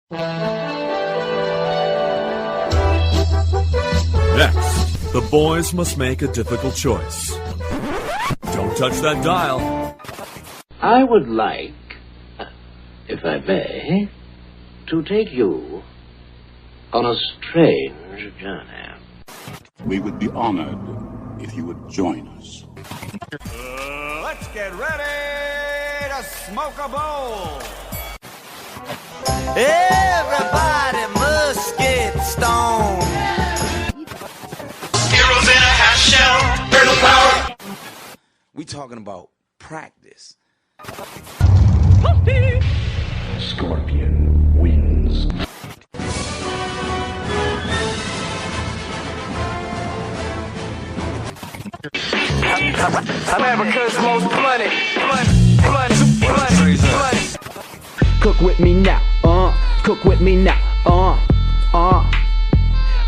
Next, the boys must make a difficult choice. Don't touch that dial. I would like, if I may, to take you on a strange journey. We would be honored if you would join us. Let's get ready to smoke a bowl. Everybody must get stoned. Heroes in a half shell, turtle power. We talking about practice. Scorpion wins. America's most money. Cook with me now, cook with me now,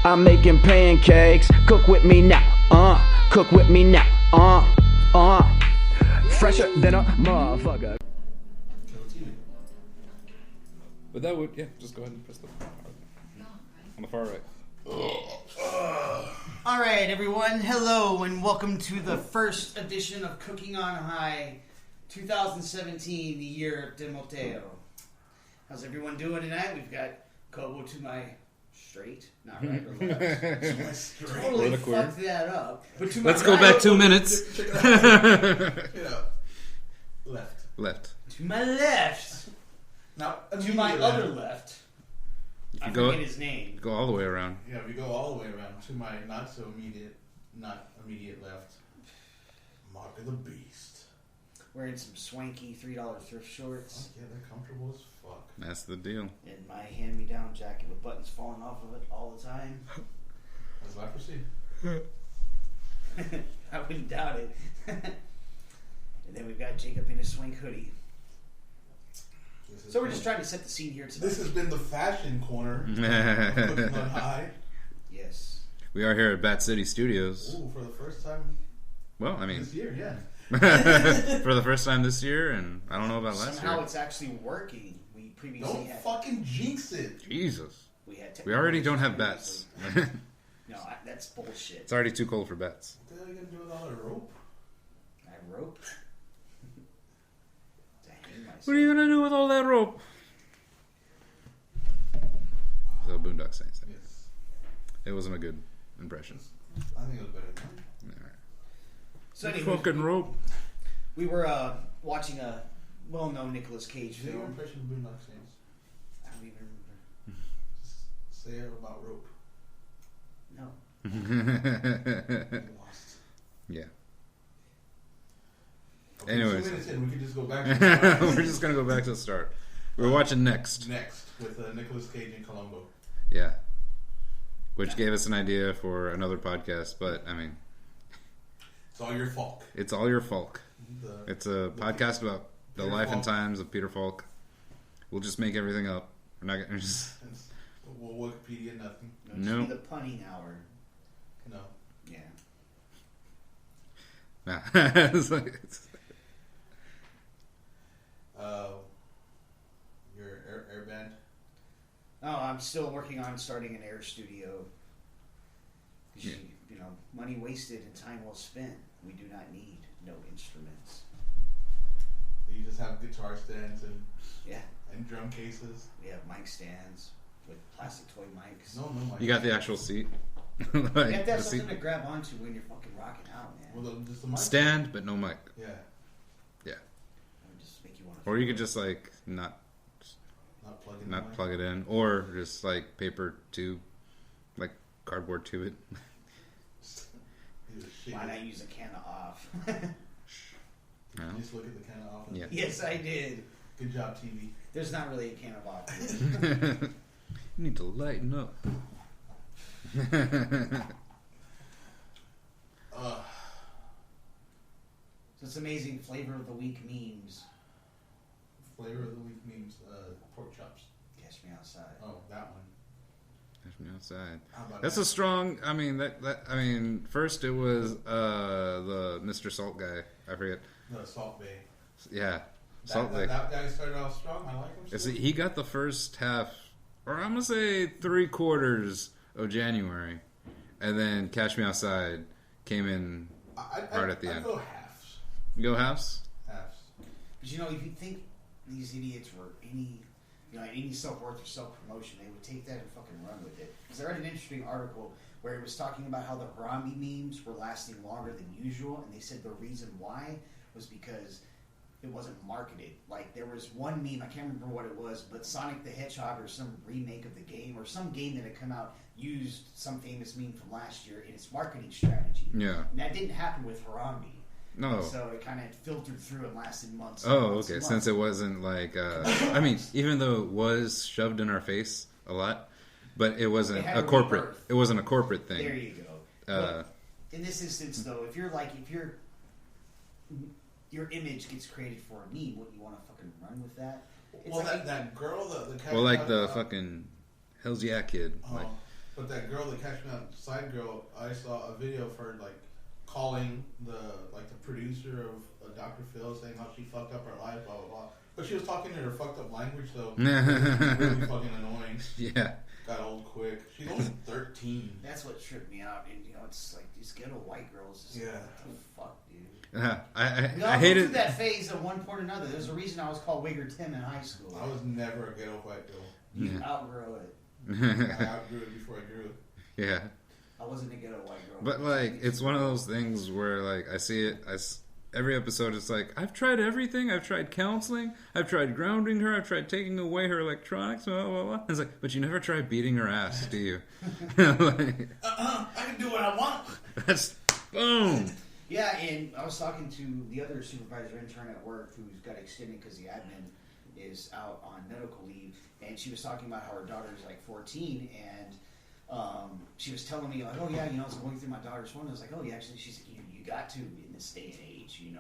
I'm making pancakes. Cook with me now, cook with me now, fresher than a motherfucker. But that would, just go ahead and press the on the far right. All right, everyone. Hello, and welcome to the first edition of Cooking on High 2017, the year of Demoteo. How's everyone doing tonight? We've got Kobo to my straight, not right or left. Totally fucked that up. But to my Let's go back 2 minutes. Left. To my left. Now, To my other left. I forget his name. Go all the way around. Yeah, we go all the way around to my not immediate left. Mark of the Beast. Wearing some swanky $3 thrift shorts. Yeah, they're comfortable as fuck. That's the deal. And my hand-me-down jacket with buttons falling off of it all the time. That's leprosy. I wouldn't doubt it. And then we've got Jacob in his swank hoodie. So we're just trying to set the scene here tonight. This has been the fashion corner. Cooking on High. Yes. We are here at Bat City Studios. Ooh, for the first time Well, I mean, this year, yeah. for the first time this year, and I don't know about last Somehow year. it's actually working. We previously Don't had... fucking jinx it. Jesus. We already don't have bats. No, that's bullshit. It's already too cold for bats. What the hell are you going to do with all that rope? I have rope. To hang myself. What are you gonna do with all that rope? So Boondock Saints. Yes. It wasn't a good impression. I think it was better than that. So anyway, Fucking rope. we were watching a well-known Nicolas Cage Is that your film. impression of Boondock Saints? I don't even remember. Say it about rope. No. Lost. Yeah. Okay, Anyways. 2 minutes in, we can just go back to the start. We're just gonna go back to the start. We're watching Next. Next, with Nicolas Cage and Columbo. Yeah. Which gave us an idea for another podcast, but I mean, It's all your fault. it's all your Falk. The- It's a podcast about the Peter life and Falk. times of Peter Falk. We'll just make everything up. We're not gonna just. Well, Wikipedia, nothing. No. No. Just be the punning hour. No. Yeah. Nah. It's like- it's- Your air band. No, I'm still working on starting an air studio. Yeah. Money wasted and time well spent. We do not need no instruments. You just have guitar stands Yeah. and drum cases. We have mic stands with plastic toy mics. No, mic. You got the actual seat. Like, You have to the have seat. something to grab onto when you're fucking rocking out, man. Well, just the mic. Stand, but no mic. Yeah. Yeah. That would just make you want Or you could just like not Not plug in. plug it in, or just like paper tube, like cardboard tube it. Why not use a can of off? No? Just look at the can off. Yeah. Yes, I did. Good job, TV. There's not really a can of off. You need to lighten up. So it's amazing flavor of the week memes. Flavor of the week memes. Pork chops. Catch me outside. Oh, that one. Catch me outside. How about That's that? a strong. I mean, first it was the Mr. Salt guy. I forget. The Salt Bay. Yeah, Salt Bay. That guy started off strong. I like him. It's- still. He got the first half or I'm gonna say 3/4 of January, and then Catch Me Outside came in right at the end. I'd go halves. You go halves? Halves. But if you think these idiots were any self-worth or self-promotion, they would take that and fucking run with it. Because I read an interesting article where it was talking about how the Harambe memes were lasting longer than usual, and they said the reason why was because it wasn't marketed. Like, there was one meme, I can't remember what it was, but Sonic the Hedgehog or some remake of the game, or some game that had come out, used some famous meme from last year in its marketing strategy. Yeah. And that didn't happen with Harambe. No. So it kind of filtered through and lasted months. Oh, months okay. and Since months. it wasn't like, I mean, even though it was shoved in our face a lot, but it wasn't had a a corporate. rebirth. It wasn't a corporate thing. There you go. But in this instance, though, if your image gets created for a meme, what you want to fucking run with that? It's Well, like that girl, the Well, like the fucking Hell's Yeah kid. Oh, Like, but that girl, the Catch Me Outside girl, I saw a video of her like calling the producer of Dr. Phil, saying how she fucked up her life, blah blah blah. But she was talking in her fucked up language, so it was really fucking annoying. yeah. Got old quick. She's only 13. that's what tripped me out. And it's like these ghetto white girls. Just Yeah. What the fuck, dude? I hate hated that phase at one point or another. There's a reason I was called Wigger Tim in high school. I was never a ghetto white girl. You outgrow it. I outgrew it before I grew it. Yeah. I wasn't a ghetto white girl. But like, it's one of those things where like I see it. Every episode is like, I've tried everything. I've tried counseling. I've tried grounding her. I've tried taking away her electronics. Blah, blah, blah. It's like, but you never tried beating her ass, do you? Like, I can do what I want. that's boom. Yeah, and I was talking to the other supervisor intern at work who's got extended because the admin is out on medical leave, and she was talking about how her daughter's like 14, and she was telling me like, oh yeah, I was going through my daughter's phone. I was like, oh yeah, actually, she's like, you got to in this day and age, you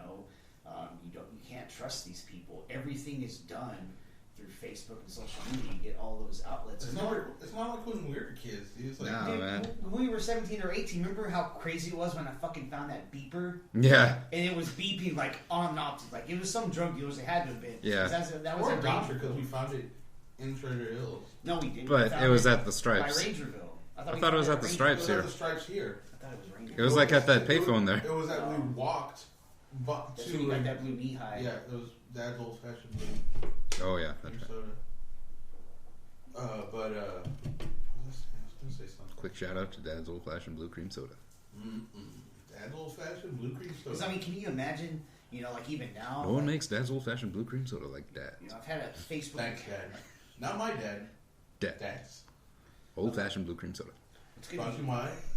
can't trust these people. Everything is done through Facebook and social media. You get all those outlets. It's not like when we were kids. Dude. It's like, No, man. When we were 17 or 18, remember how crazy it was when I fucking found that beeper? Yeah. And it was beeping like on and off. Like it was some drug dealers. It had to have been. Yeah. That was we're a a doctor because we found it in Treasure Hills. No, we didn't. But We found it was at the by Stripes. Rangerville. I thought it was at the Stripes It was here. at the Stripes here. I thought it was Rangerville. It was like at that payphone there. It was that we walked That's to when you got that blue knee high. Yeah, it was Dad's old fashioned blue Oh yeah, that's cream right. soda. I was gonna say something. Quick shout out to Dad's old fashioned blue cream soda. Dad's old fashioned blue cream Because soda. I mean, can you imagine? Like even now. No one like, makes Dad's old fashioned blue cream soda like Dad. I've had a Facebook. Thanks, Dad. Not my dad. Dad. Dad's. Old fashioned blue cream soda. It's gonna Brought to be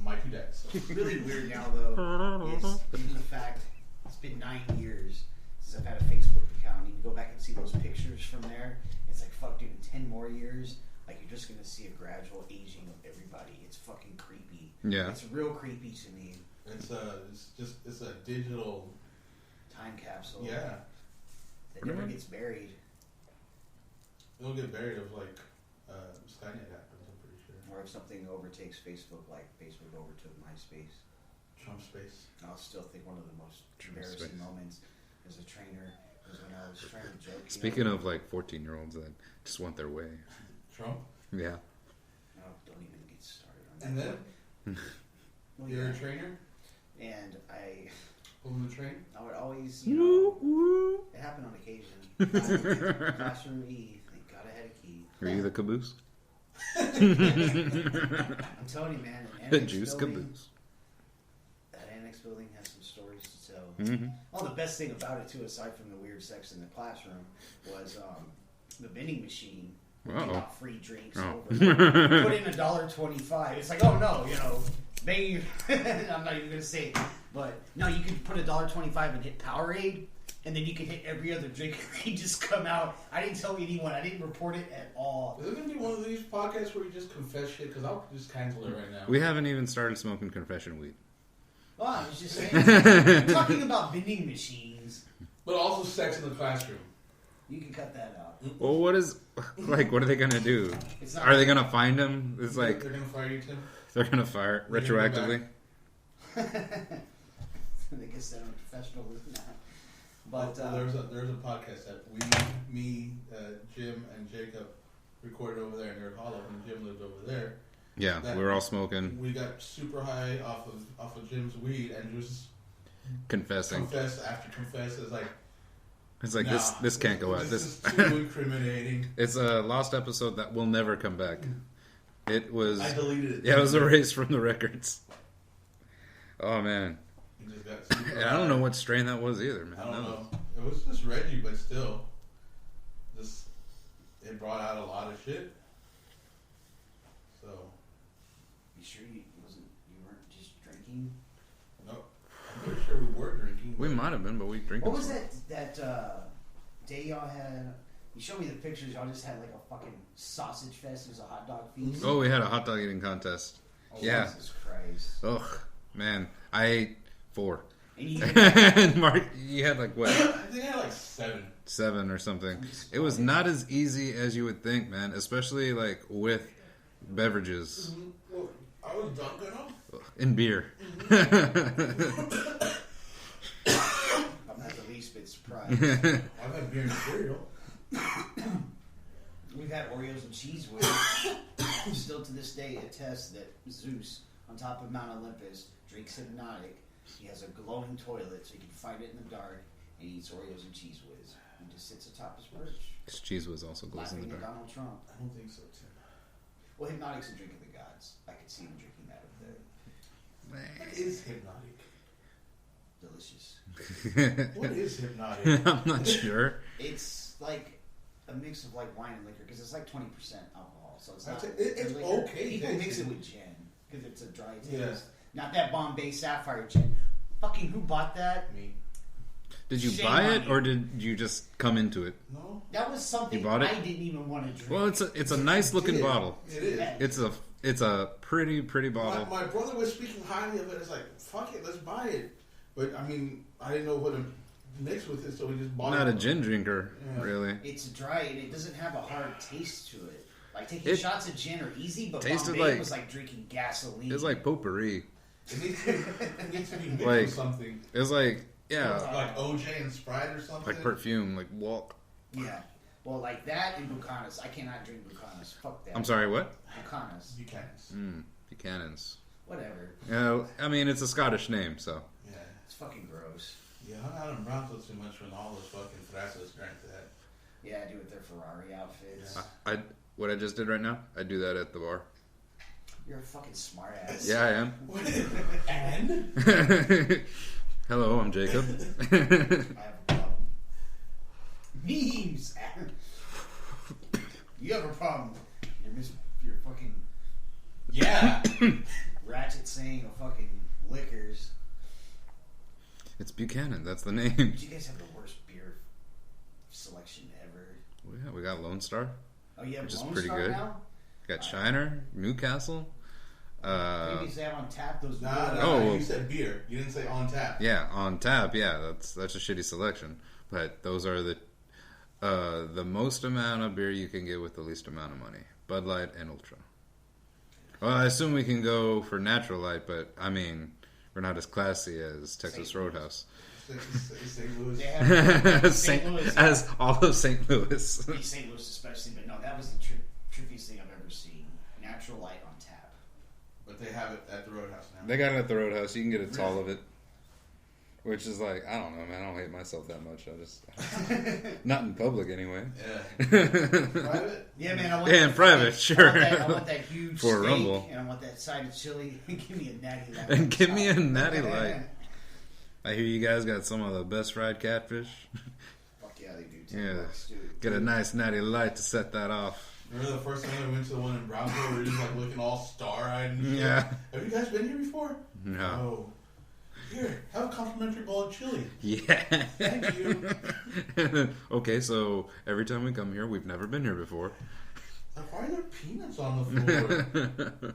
my two dads. really weird now, though, is given the fact it's been 9 years since I've had a Facebook account. You can go back and see those pictures from there. It's like, fuck, dude, in 10 more years, like, you're just going to see a gradual aging of everybody. It's fucking creepy. Yeah. It's real creepy to me. It's a digital. Time capsule. Yeah. That never gets buried. It'll get buried if like Skynet happens. I'm pretty sure. Or if something overtakes Facebook, like Facebook overtook MySpace. Trump space. I'll still think one of the most embarrassing moments as a trainer was when I was trying to joke. Speaking of like 14-year-olds that just want their way. Trump. Yeah. No, don't even get started on that. And then Well, you're yeah. a trainer. And Pulling the train. I would always, it happened on occasion. Classroom E, thank God I had a key. Are you the caboose? I'm telling you, man, an The annex juice building, caboose. that annex building has some stories to tell. Mm-hmm. Oh, the best thing about it too, aside from the weird sex in the classroom, was the vending machine. Give out free drinks. Oh. Put in $1.25. It's like, oh no, maybe I'm not even gonna say it, but no, you could put $1.25 and hit Powerade, and then you could hit every other drink, and they just come out. I didn't tell anyone. I didn't report it at all. Is it gonna be one of these podcasts where you just confess shit? Because I'll just cancel it right now. We haven't even started smoking confession weed. Well, I was just saying, I'm talking about vending machines. But also sex in the classroom. You can cut that out. Well, what are they gonna do? It's not Are they gonna find him? It's like They're gonna fire you, Tim. they're gonna fire They're gonna go retroactively. I guess that I'm professional with that. But there's a podcast that me, Jim, and Jacob recorded over there in Nerd Hollow when Jim lived over there. Yeah, we were all smoking. We got super high off of Jim's weed and just confessing. Confess after confess. It's like this can't go out. This is too incriminating. It's a lost episode that will never come back. It was. I deleted it. Yeah, it was erased from the records. Oh man. I don't know what strain that was either, man. I don't know. It was just Reggie, but still, it brought out a lot of shit. So. You sure you weren't just drinking? No, I'm pretty sure we were drinking. We might have been, but we drinking. What was that day y'all had? You showed me the pictures. Y'all just had like a fucking sausage fest. It was a hot dog feast. Oh, we had a hot dog eating contest. Oh, yeah. Jesus Christ. Ugh, man, I ate 4. And And Mark, you had like what? I think I had like 7. 7 or something. It was not as easy as you would think, man. Especially like with beverages. Mm-hmm. Well, I was dunking them. In beer. I'm not the least bit surprised. I've had beer and cereal. We've had Oreos and cheese with still to this day attests that Zeus, on top of Mount Olympus, drinks Hypnotic. He has a glowing toilet so he can fight it in the dark, and he eats Oreos and cheese whiz. He just sits atop his perch. Because cheese was also glows in Laughing the at dark. Donald Trump. I don't think so, Tim. Well, Hypnotic's a drink of the gods. I could see him drinking that up there. What is Hypnotic? Delicious. What is Hypnotic? I'm not sure. It's like a mix of like wine and liquor because it's like 20% alcohol, so it's not. It's liquor. okay. People mix it with gin because it's a dry taste. Yeah. Not that Bombay Sapphire gin. Fucking who bought that? Me. Did you Shame buy on it you. or did you just come into it? No. That was something You bought it? I didn't even want to drink. Well, it's a nice looking bottle. It is. It's a pretty bottle. My brother was speaking highly of it. It's like, fuck it, let's buy it. But I mean, I didn't know what to mix with it, so we just bought it. Not a gin drinker, Yeah. really. It's dry and it doesn't have a hard taste to it. Like taking It shots of gin are easy, but tasted Bombay like- was like drinking gasoline. It's like potpourri. It needs to be mixed Like- with something. It was like, yeah, Like OJ and Sprite or something. like perfume, like walk. Yeah. Well, like that and Bucanas. I cannot drink Bucanas. Fuck that. I'm sorry, what? Bucanas. Buchanan's. Buchanan's. Whatever. Yeah, I mean, it's a Scottish name, so. Yeah. It's fucking gross. Yeah, hung out in Brownsville too much when all those fucking Thrassos drank that. Yeah, I do with their Ferrari outfits. Yeah. What I just did right now, I do that at the bar. You're a fucking smart ass. Yeah, I am. And? Hello, I'm Jacob. I have a problem. Memes! You have a problem. You're fucking Yeah. ratchet saying a fucking liquors. It's Buchanan, that's the name. You guys have the worst beer selection ever. Yeah, we got Lone Star. Oh, you have Which is Lone pretty Star good. now? We got Shiner, Newcastle. Maybe they have on tap those. Nah, Oh. you said beer. You didn't say on tap. Yeah, on tap. Yeah, that's a shitty selection. But those are the most amount of beer you can get with the least amount of money. Bud Light and Ultra. Well, I assume we can go for Natural Light, but I mean, we're not as classy as Texas Roadhouse. St. Louis. They have St. Louis. As all of St. Louis. St. Louis especially, but no, that was the trippiest thing I've ever seen. Natural Light on tap. But they have it at the Roadhouse now. They got it at the Roadhouse. You can get a tall of it. Which is like, I don't know, man. I don't hate myself that much. I just... not in public, anyway. Yeah. Private? Yeah, man. I want Yeah, that in private, fucking- sure. I want that huge For a steak, Rumble. and I want that side of chili. Give me a natty light. And give me a natty light. I hear you guys got some of the best fried catfish. Fuck yeah, they do. Yeah. $10, dude. Get a nice natty light to set that off. Remember the first time we went to the one in Brownsville where we were just like looking all star-eyed and shit? Yeah. Have you guys been here before? No. Oh. Here, have a complimentary bowl of chili. Yeah. Thank you. Okay, so every time we come here, we've never been here before. Like, why are there peanuts on the floor?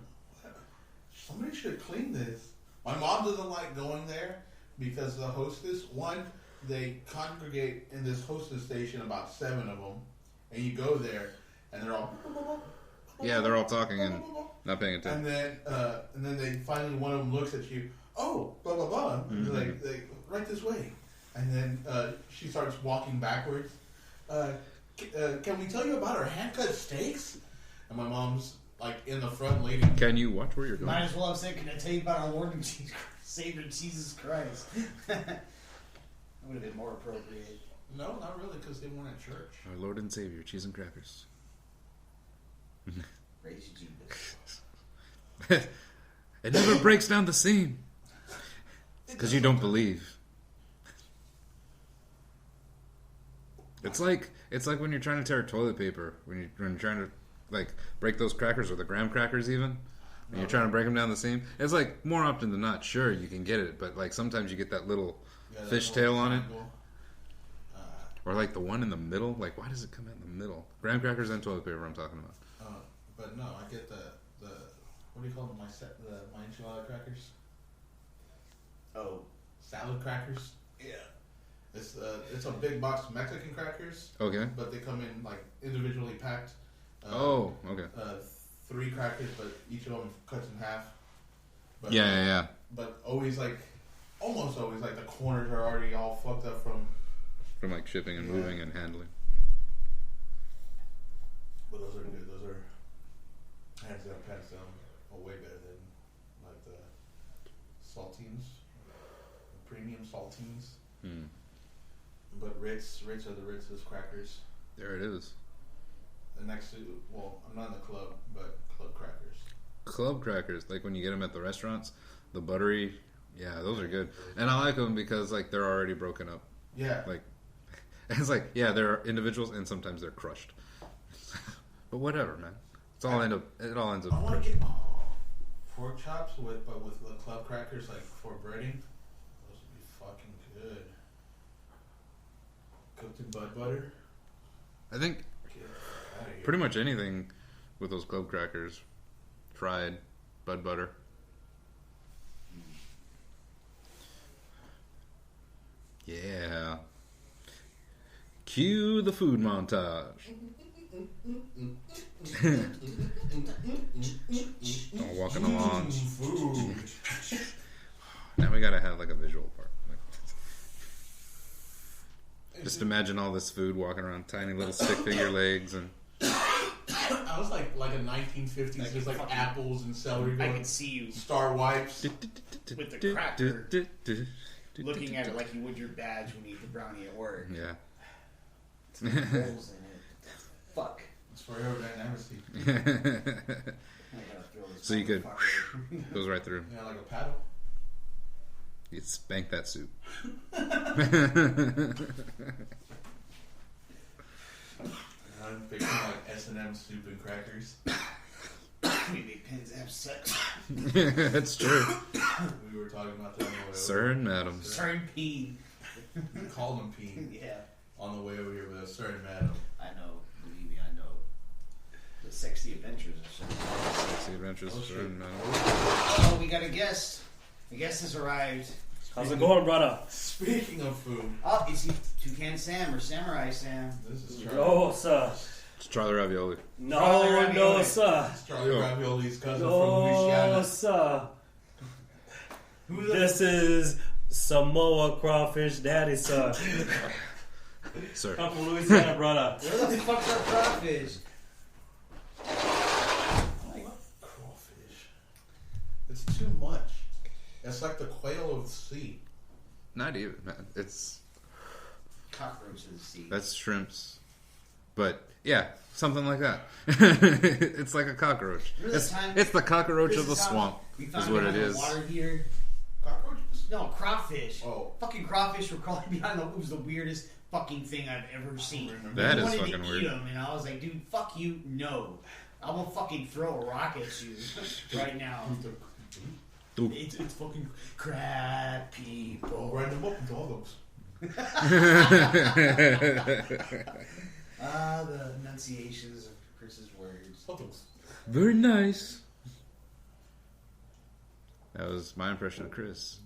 Somebody should clean this. My mom doesn't like going there because the hostess, one, they congregate in this hostess station, about 7 of them, and you go there, and they're all... Yeah, they're all talking and not paying attention. And then they finally, one of them looks at you, oh, blah, blah, blah. Mm-hmm. Like, right this way. And then she starts walking backwards. Can we tell you about our hand-cut steaks? And my mom's like in the front leading. Can you watch where you're going? Might as well have said, can I tell you about our Lord and Savior Jesus Christ? That would have been more appropriate. No, not really, because they weren't at church. Our Lord and Savior, cheese and crackers. Praise you, Jesus. It never breaks down the seam. Because you don't believe. It's like when you're trying to tear toilet paper. When you're trying to like break those crackers or the graham crackers even. And you're trying to break them down the seam. It's like more often than not, sure you can get it, but like sometimes you get that little fishtail on it. Or like the one in the middle. Like why does it come out in the middle? Graham crackers and toilet paper I'm talking about. But no, I get the what do you call them? My enchilada crackers. Oh, salad crackers. Yeah, it's a big box of Mexican crackers. Okay. But they come in like individually packed. Okay. 3 crackers, but each of them cuts in half. But, Yeah. But almost always, like the corners are already all fucked up from like shipping and moving and handling. But those are good. Those are hands down, way better than like the saltines, the premium saltines. But Ritz are the Ritz's crackers. There it is. The next to, well, I'm not in the club, but club crackers. Club crackers, like when you get them at the restaurants, the buttery, yeah, those are good. And I like them because like they're already broken up. Yeah. Like it's like they're individuals and sometimes they're crushed. But whatever, man. It all ends up. I want to get pork chops with the club crackers like for breading. Those would be fucking good. Cooked in bud butter. I think pretty much anything with those club crackers, fried, bud butter. Yeah. Cue the food montage. All walking along. Now we gotta have like a visual part. Just imagine all this food walking around tiny little stick figure legs and. I was like a 1950s, just like apples and celery. I could see you star wipes with the cracker, looking at it like you would your badge when you eat the brownie at work. Yeah. It's got holes in it. Fuck. It's for aerodynamics. So you could goes right through. Yeah, like a paddle. You'd spank that soup. I'm picturing like S&M soup and crackers. Maybe Pins have sex. That's true. We were talking about that on the way over. Sir and madam. Sir and Peen. We called him Peen. Yeah. On the way over here with a Sir and madam. I know. Believe me, I know. The Sexy Adventures of Sir. Sexy Adventures of Sir and madam. Oh, we got a guest. The guest has arrived. How's it going, brother? Speaking of food. Oh, is he Toucan Sam or Samurai Sam? This is Charlie. No, sir. It's Charlie Ravioli. No, Charlie Ravioli. no, sir. It's Charlie Ravioli's cousin from No, Louisiana. sir. This is Samoa Crawfish Daddy, sir. Sir. I'm from Louisiana, brother. Where the fuck's our crawfish? Crawfish. It's too much. It's like the quail of the sea. Not even, man. It's Cockroach of the sea. that's shrimps. But yeah, something like that. It's like a cockroach. It's the cockroach of the swamp. Is what it is. Water heater. Cockroaches? No, crawfish. Oh. Fucking crawfish were crawling behind the. It was the weirdest fucking thing I've ever seen. That I is wanted fucking to weird. Eat them, and I was like, dude, fuck you, no. I will fucking throw a rock at you right now. It's fucking crab people. Grind them up into dogs. The enunciations of Chris's words. Dogs. Very nice. That was my impression of Chris.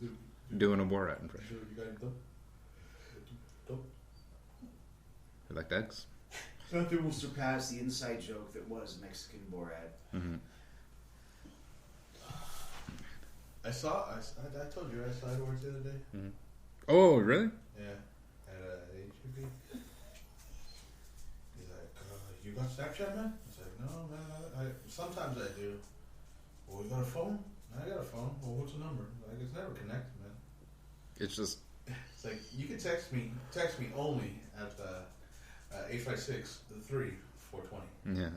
Doing a Borat impression. You got it done? You like eggs? Nothing will surpass the inside joke that was Mexican Borat. Mm-hmm. I told you I saw Edwards the other day. Mm-hmm. Oh, really? Yeah. At HEB. He's You got Snapchat, man? It's like, no, man. Sometimes I do. Well, you got a phone? I got a phone. Well, what's the number? Like, it's never connected, man. It's just. It's like, you can text me only at 856-3-420. Yeah.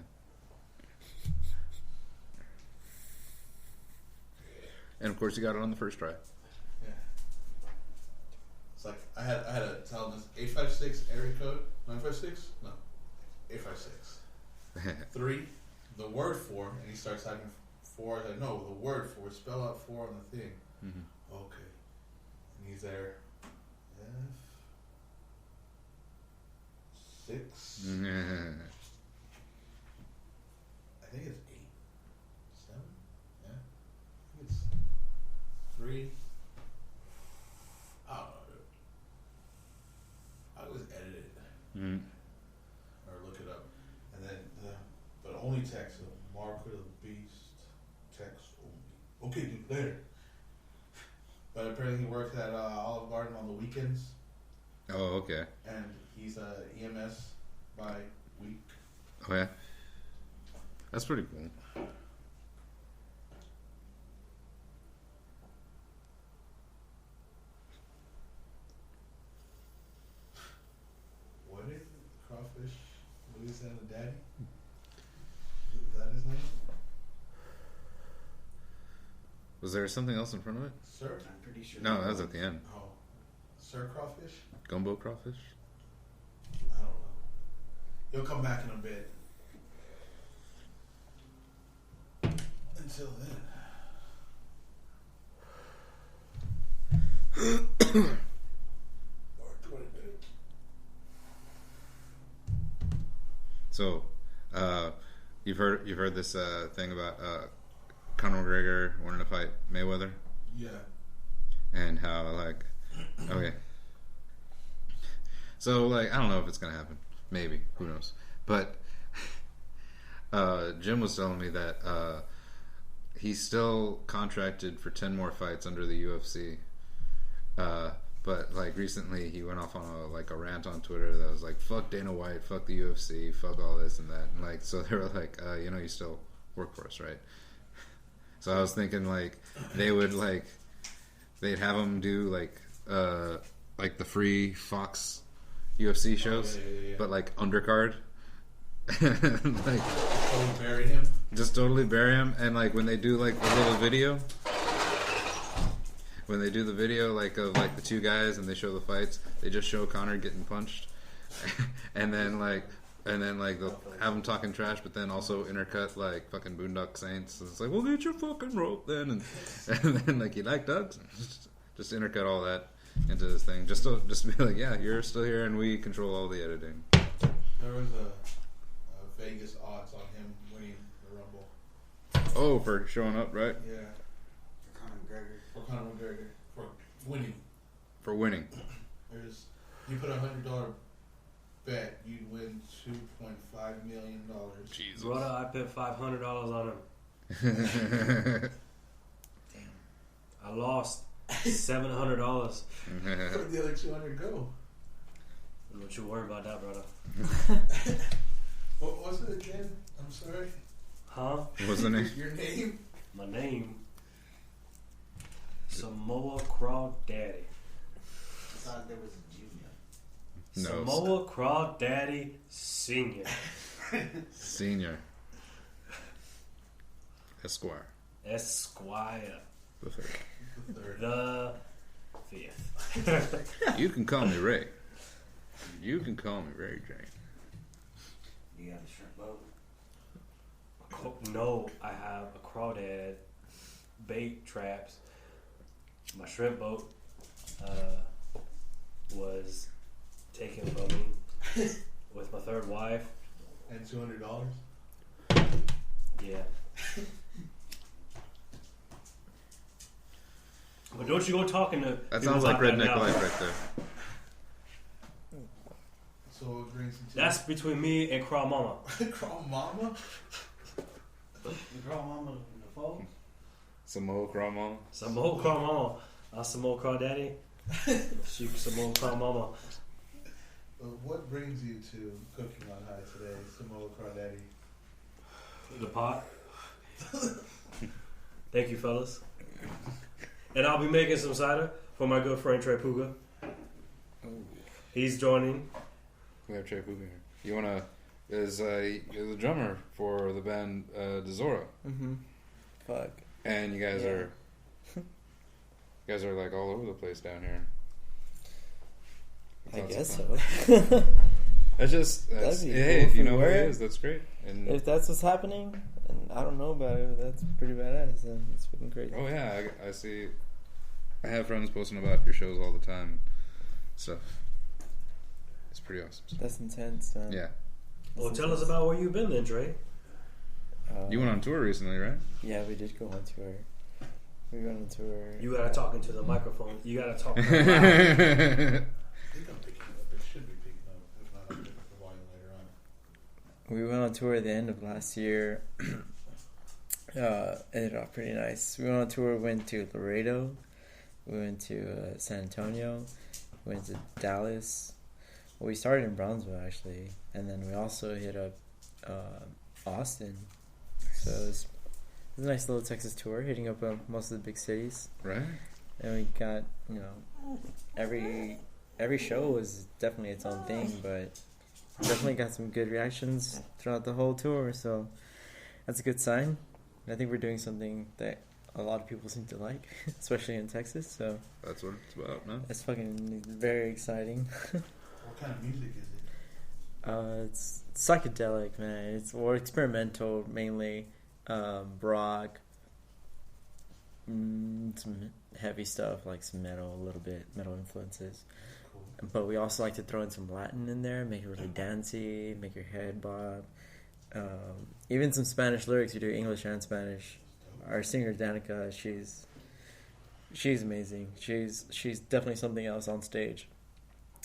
And of course, you got it on the first try. Yeah. It's like, I had to tell him this 856 area code. 956? No. 856. 3, the word 4, and he starts typing 4. I said, no, the word 4. Spell out 4 on the thing. Mm-hmm. Okay. And he's there. F6. I think it's 8. 7? Yeah. I think it's 3. I don't know, dude. I always edit it. Mm-hmm. Or look it up. And then but only text. Mark of the Beast. Text only. Okay, dude, later. But apparently he works at Olive Garden on the weekends. Oh, okay. And he's EMS by week. Oh, yeah. That's pretty cool. What is it? Crawfish? Louisiana Daddy? Is that his name? Was there something else in front of it? Sir? I'm pretty sure. No, that was at the end. Oh. Sir Crawfish? Gumbo crawfish? I don't know. He'll come back in a bit. Until then. Or 20 minutes. So, you've heard this thing about Conor McGregor wanting to fight Mayweather? Yeah. And how, like, okay. So, like, I don't know if it's gonna happen. Maybe. Who knows? But Jim was telling me that he's still contracted for 10 more fights under the UFC. But like recently, he went off on a rant on Twitter that was like, "Fuck Dana White, fuck the UFC, fuck all this and that." And like, so they were like, you still work for us, right? So I was thinking like they'd have him do like the free Fox UFC shows, yeah. but like undercard. Like Totally bury him. Just totally bury him, and like when they do like a little video, when they do the video like of like the two guys and they show the fights, they just show Conor getting punched, and then they'll have him talking trash, but then also intercut like fucking Boondock Saints. And it's like, well, get your fucking rope then, and then like, you like dogs, just intercut all that into this thing, just to be like, yeah, you're still here and we control all the editing. There was a Vegas odds on him winning the Rumble. Oh, for showing up, right? Yeah. For Conor McGregor. For winning. For winning. There's, you put $100 bet, you'd win $2.5 million. Jesus. Brother, I put $500 on him. Damn. I lost $700. Where'd the other 200 go? Don't you worry about that, brother. What was it again? I'm sorry. Huh? What's the name? Your name? My name? Samoa Crawdaddy. I thought there was a junior. No. Samoa Crawdaddy Senior. Senior. Esquire. Esquire. The third. The fifth. You can call me Ray. You can call me Ray Jane. You got a shrimp boat? No, I have a crawdad, bait traps. My shrimp boat was taken from me with my third wife. And $200? Yeah. But don't you go talking to That people sounds like about that redneck now. life right there. So it brings him to That's between me and Craw Mama. Crawl Mama? You draw mama in the phone? Samoa Crawmon. Samoa Craw Mama. I'm Samoa Craw Daddy. She Samoa Craw Mama. What brings you to Cooking on High today, Samoa Crawdaddy? The pot. Thank you, fellas. And I'll be making some cider for my good friend Trey Puga. He's joining. We have Trey Puga here. You wanna? You're the drummer for the band Dezora. Mm-hmm. Fuck. And you guys are. You guys are like all over the place down here. I guess so. That's just hey, cool if you know where who it is, that's great. And if that's what's happening, and I don't know about it, that's pretty badass. And it's fucking crazy. oh yeah, I see. I have friends posting about your shows all the time. So it's pretty awesome. That's intense, man. Yeah. Well, tell us about where you've been then, Trey. You went on tour recently, right? Yeah, we did go on tour. We went on tour. You gotta talk into the microphone. You gotta talk. I think I'm picking up. It should be picking up. If not, I'll pick up the volume later on. We went on tour at the end of last year. Ended off pretty nice. We went on tour. Went to Laredo. We went to San Antonio. We went to Dallas. Well, we started in Brownsville actually, and then we also hit up Austin. So it was a nice little Texas tour, hitting up most of the big cities. Right. And we got, every show was definitely its own thing, but definitely got some good reactions throughout the whole tour. So that's a good sign. I think we're doing something that a lot of people seem to like, especially in Texas. So that's what it's about, man. It's fucking very exciting. What kind of music is it? It's psychedelic, man. It's more experimental, mainly rock, some heavy stuff like some metal, a little bit metal influences. Cool. But we also like to throw in some Latin in there, make it really dancey, make your head bob. Even some Spanish lyrics. We do English and Spanish. Our singer Danica, she's amazing. She's definitely something else on stage.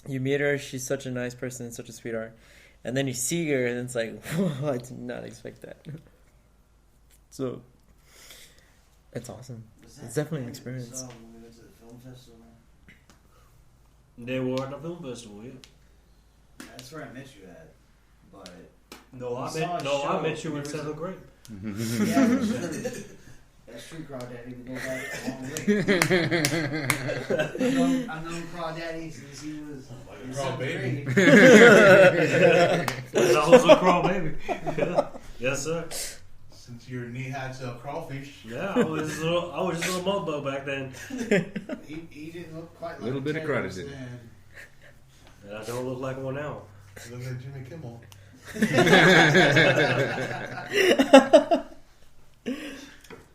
You meet her, she's such a nice person, such a sweetheart, and then you see her, and it's like, whoa, I did not expect that. So it's awesome. It's definitely an experience. When we went to the film festival. They were at the film festival, yeah. That's where I met you at, but I met you in 7th grade. Yeah, that's true, Crawdaddy. We go back a long way. I've known Crawdaddy since he was in Crawl 7th baby. grade. That's also Crawl baby. Yes, sir. Since your knee had to crawfish. Yeah, I was just a little mudbug back then. He didn't look quite like a little bit of credit. And I don't look like one now. You look like Jimmy Kimmel.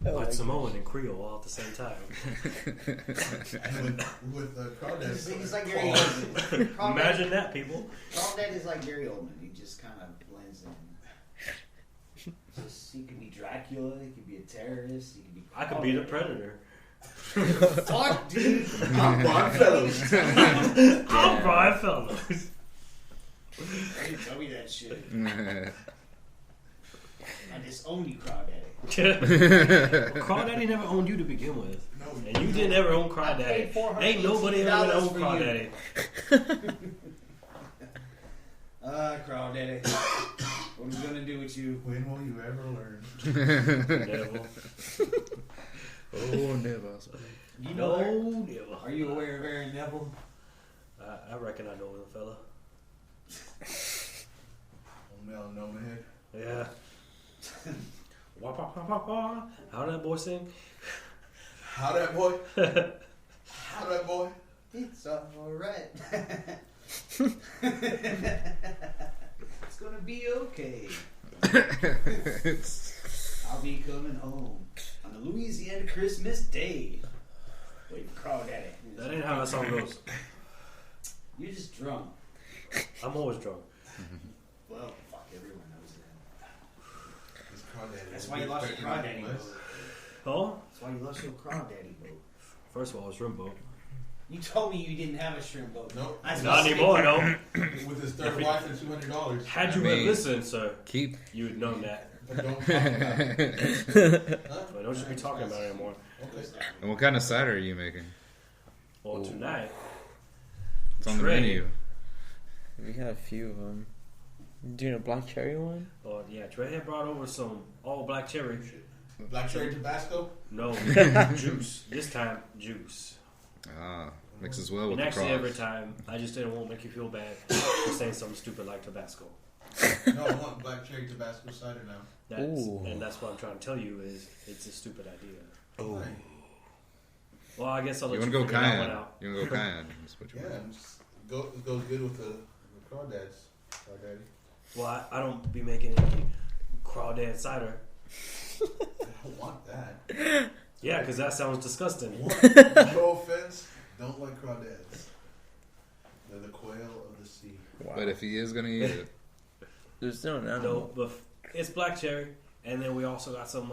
But Samoan and Creole all at the same time. with Crawdad. He's like Gary Oldman. Imagine that, people. Crawdad is like Gary Oldman. He just kind of blends in. He could be Dracula. He could be a terrorist. He could be. I could be the Predator. Fuck, dude. I'm Brian Fellows. I'm Brian Fellows. You tell me that shit. I disown you, Crawdaddy. Crawdaddy never owned you to begin with. No, and you didn't ever own Crawdaddy. Ain't nobody ever gonna own Crawdaddy. Crawdaddy. What are we gonna do with you? When will you ever learn? Never. Oh, never. You know never. Are you aware of Aaron Neville? I reckon I know the fella. No, my head. Yeah. Wah, wah, wah, wah, wah. How that boy sing? How that boy? How that boy? It's alright. It's gonna be okay. I'll be coming home on a Louisiana Christmas Day. Wait for Crawdaddy. That ain't how that song goes. You're just drunk. I'm always drunk. Well, fuck, everyone knows that. Crawdaddy. That's why you lost your Crawdaddy vote. Oh? That's why you lost your Crawdaddy vote. First of all, it's shrimp boat. You told me you didn't have a shrimp boat. Nope. Not anymore, no. With his third wife and $200. Had you been listening, sir, keep you'd known that. But don't talk about it. But don't you be talking about it anymore. Okay. And what kind of cider are you making? Well, tonight, It's on the Trey. menu. We got a few of them. Doing a black cherry one? Oh yeah, Trey had brought over some all black cherry. Black cherry Tabasco? No, juice. This time, juice. Ah, mixes well with And the actually, cross. every time, I just didn't want to make you feel bad for saying something stupid like Tabasco. No, I want black cherry Tabasco cider now. And that's what I'm trying to tell you is it's a stupid idea. Oh. Well, I guess I'll let You you want to go figure that one cayenne? out. You want to go cayenne? That's what you Yeah, want. just it goes good with the crawdads. Crawdaddy. Well, I don't be making any crawdad cider. I don't want that. Yeah, because that sounds disgusting. No offense, don't like crawdads. They're the quail of the sea. Wow. But if he is going to eat it, There's no No, but it's black cherry, and then we also got some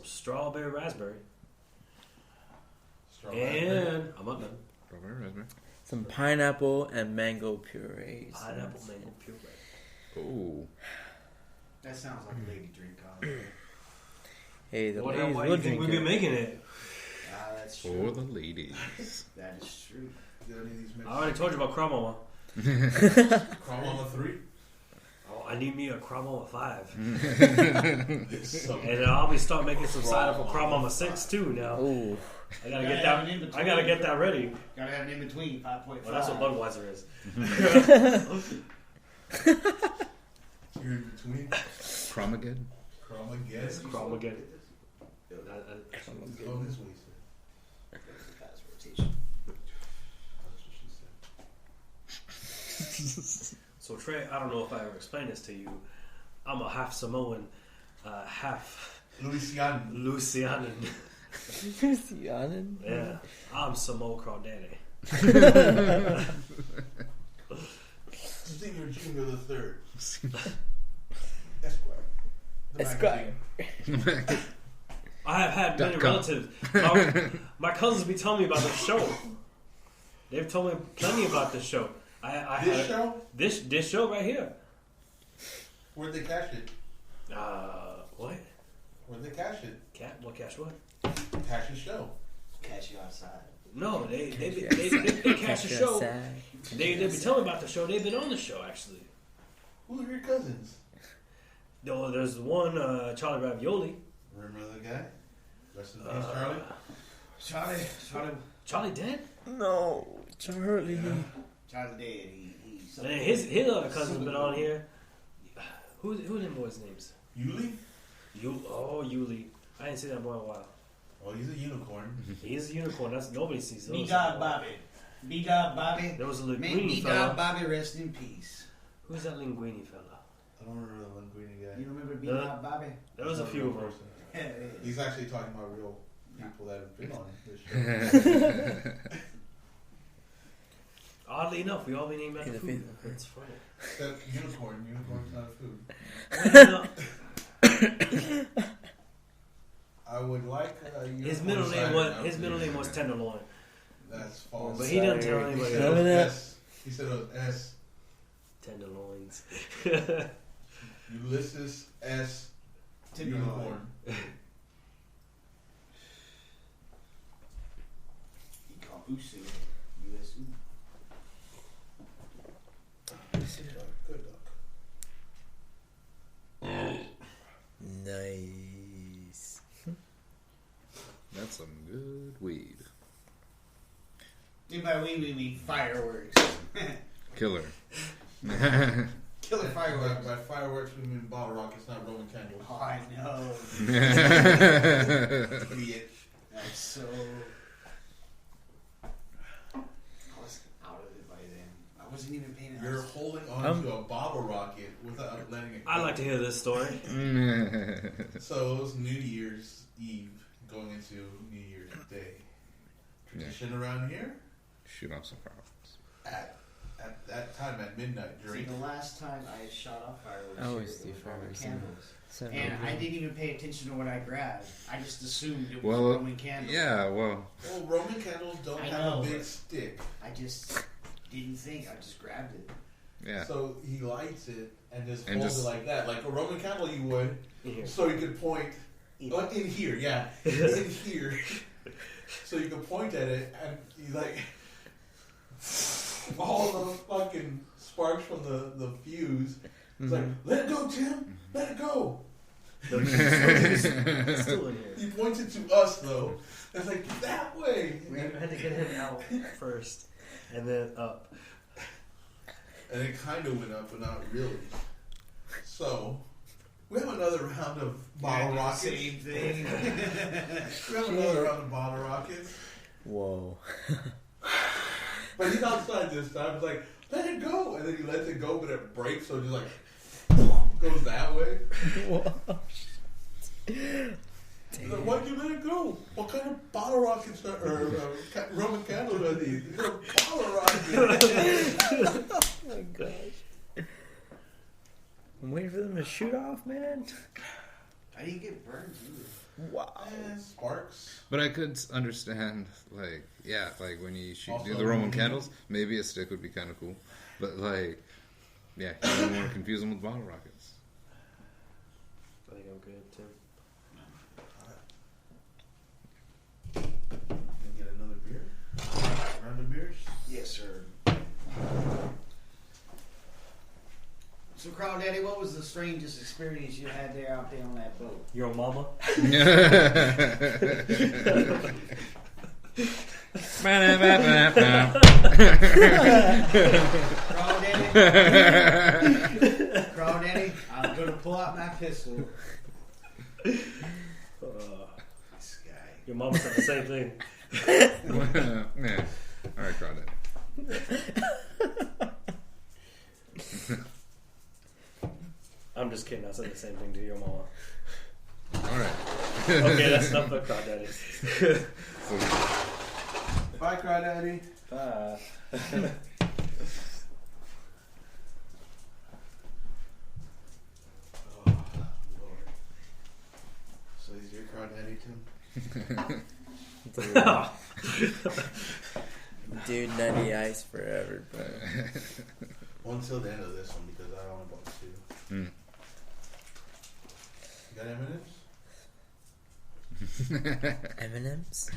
strawberry raspberry, and I'm not done. strawberry raspberry. some pineapple and mango purees. Pineapple mango puree. Oh. That sounds like a lady drink. Honestly. Hey, the Why ladies do will you think drink we've been it. making it? Ah, that's For true. the ladies. That is true. Do any of these mix? I already told you about Crow Mama. Crow Mama 3? Oh, I need me a Crow Mama 5. So, And then I'll be start making some cider for Crow Mama 6 too now. Oh, I gotta Gotta get have an that. in-between. I gotta get that ready. Gotta have an in between 5.5. Well, that's what Budweiser is. you're in between. Cromaged? Cromaged? Cromaged. Oh, this way, sir. Fast rotation. That's what she said. So Trey, I don't know if I ever explained this to you. I'm a half Samoan, half Louisiana. Louisianan. Louisianan? Yeah, I'm Samoa Crawdaddy. Senior Junior the Third. Esquire. The Esquire. magazine. I have had many .com. relatives. My cousins be telling me about this show. They've told me plenty about this show. I This had show? this show right here. Where'd they cash it? What? Where'd they cash it? What cash what? Cash the show. Catch you outside. No, they cash the show. They be telling me about the show. They've been on the show actually. Who are your cousins? No, there's one Charlie Ravioli. Remember the guy? Rest in peace, Charlie. Charlie dead? No, Charlie. Charlie dead. He's And his other cousin's been on here. Who them boys' names? Yuli? Yuli. I didn't see that boy in a while. Oh, he's a unicorn. He's a unicorn. That's nobody sees those. B-Dog Bobby. B-Dog Bobby. There was a May linguini B-Dog fella. Bobby rest in peace. Who's that linguini fella? I don't remember the linguini guy. You remember B-Dog Bobby? There was a few of them. Yeah, it is. He's actually talking about real people that have been on this show. Oddly enough, we all been named after He's a food. food. It's funny. Except unicorn. Unicorn's not a food. I would like His unicorn middle name cider was now. his middle name was Tenderloin, That's false. but he didn't tell Sorry. He anybody. said else. it was that. S. He said it was S. Tenderloins. Ulysses S. Tenderloin. Unicorn. He called Usu. USU. Good luck. Nice. That's some good weed. And by we mean fireworks. Killer. Killer fireworks. By fireworks, we mean bottle rockets, not Roman candles. Oh, I know. Idiot. That's so. I was out of it by then. I wasn't even paying You're attention. holding on to a bottle rocket without letting it go. I'd like to hear this story. So it was New Year's Eve going into New Year's Day. Tradition around here? Shoot off some fireworks. At that time, at midnight, See, drink. the last time I shot off fireworks, I always it do was Roman fireworks. candles. And I didn't even pay attention to what I grabbed. I just assumed it was Well, Roman candles. yeah, well, Well, Roman candles don't I have know, a big but- stick. I just didn't think. I just grabbed it. yeah. So he lights it and just And holds just- it like that. Like a Roman candle you would. Here. So you could point. Oh, in here, yeah. In here. So you could point at it and you like. all the fucking sparks from the fuse. It's like, let it go, Tim. Let it go. Still in here. He pointed to us though. It's like that way. We had to get him out first, and then up. And it kind of went up, but not really. So, we have another round of bottle rockets. Same thing. We have another round of bottle rockets. Whoa. But he's outside this time. It's like, let it go. And then he lets it go, but it breaks, so it just like goes that way. He's like, why'd you let it go? What kind of bottle rockets or Roman candles are these? These are bottle rockets. Oh my gosh. I'm waiting for them to shoot off, man. I didn't get burned either. Wow. Sparks. But I could understand, like, yeah, like when you shoot Also, do the Roman candles, maybe a stick would be kind of cool. But like, yeah, you don't want to confuse them with bottle rockets. I think I'm good, Tim. Gonna get another beer? Round of beers? Yes, sir. So, Crow Daddy, what was the strangest experience you had there out there on that boat? Your mama? Crow Daddy? Crow Daddy, I'm going to pull out my pistol. This guy. Your mama said the same thing. Yeah. All right, Crawdad. I'm just kidding. I said the same thing to your mama. All right. Okay, that's enough of crawdaddies. Bye, Crawdaddy. Bye. Oh, Lord. So he's your Crawdaddy, Tim? Dude, nutty ice forever, bro. Well, until the end of this one, because I only bought 2. Mm. You got M&M's? M&M's?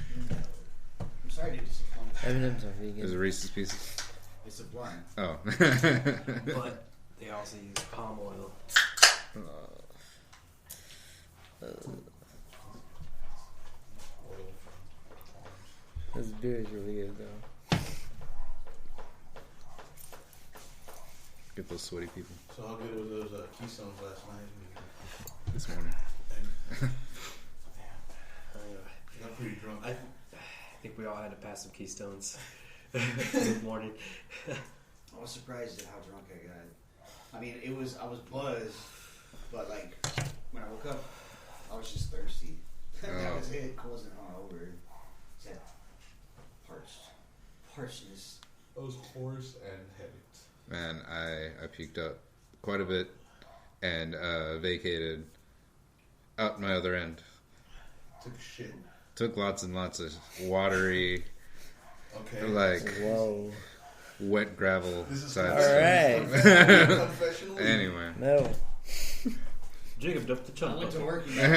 I'm sorry to disappoint you. M&M's are vegan. Is it Reese's Pieces? It's a blunt. Oh. But they also use palm oil. This beer is really good, though. Get those sweaty people So how good was those Keystones last night? this morning. I got pretty drunk. I think we all had to pass some Keystones this morning. I was surprised at how drunk I got. I mean, I was buzzed, but like when I woke up, I was just thirsty. That was it. I wasn't hungover. It's that parchness. I was hoarse and heavy. Man, I puked up quite a bit and vacated out my other end. Took a shit. Took lots and lots of watery, Okay. like Whoa. wet gravel This is sides. confessional. Anyway. No. Jacob dumped the I chunk. went to work and got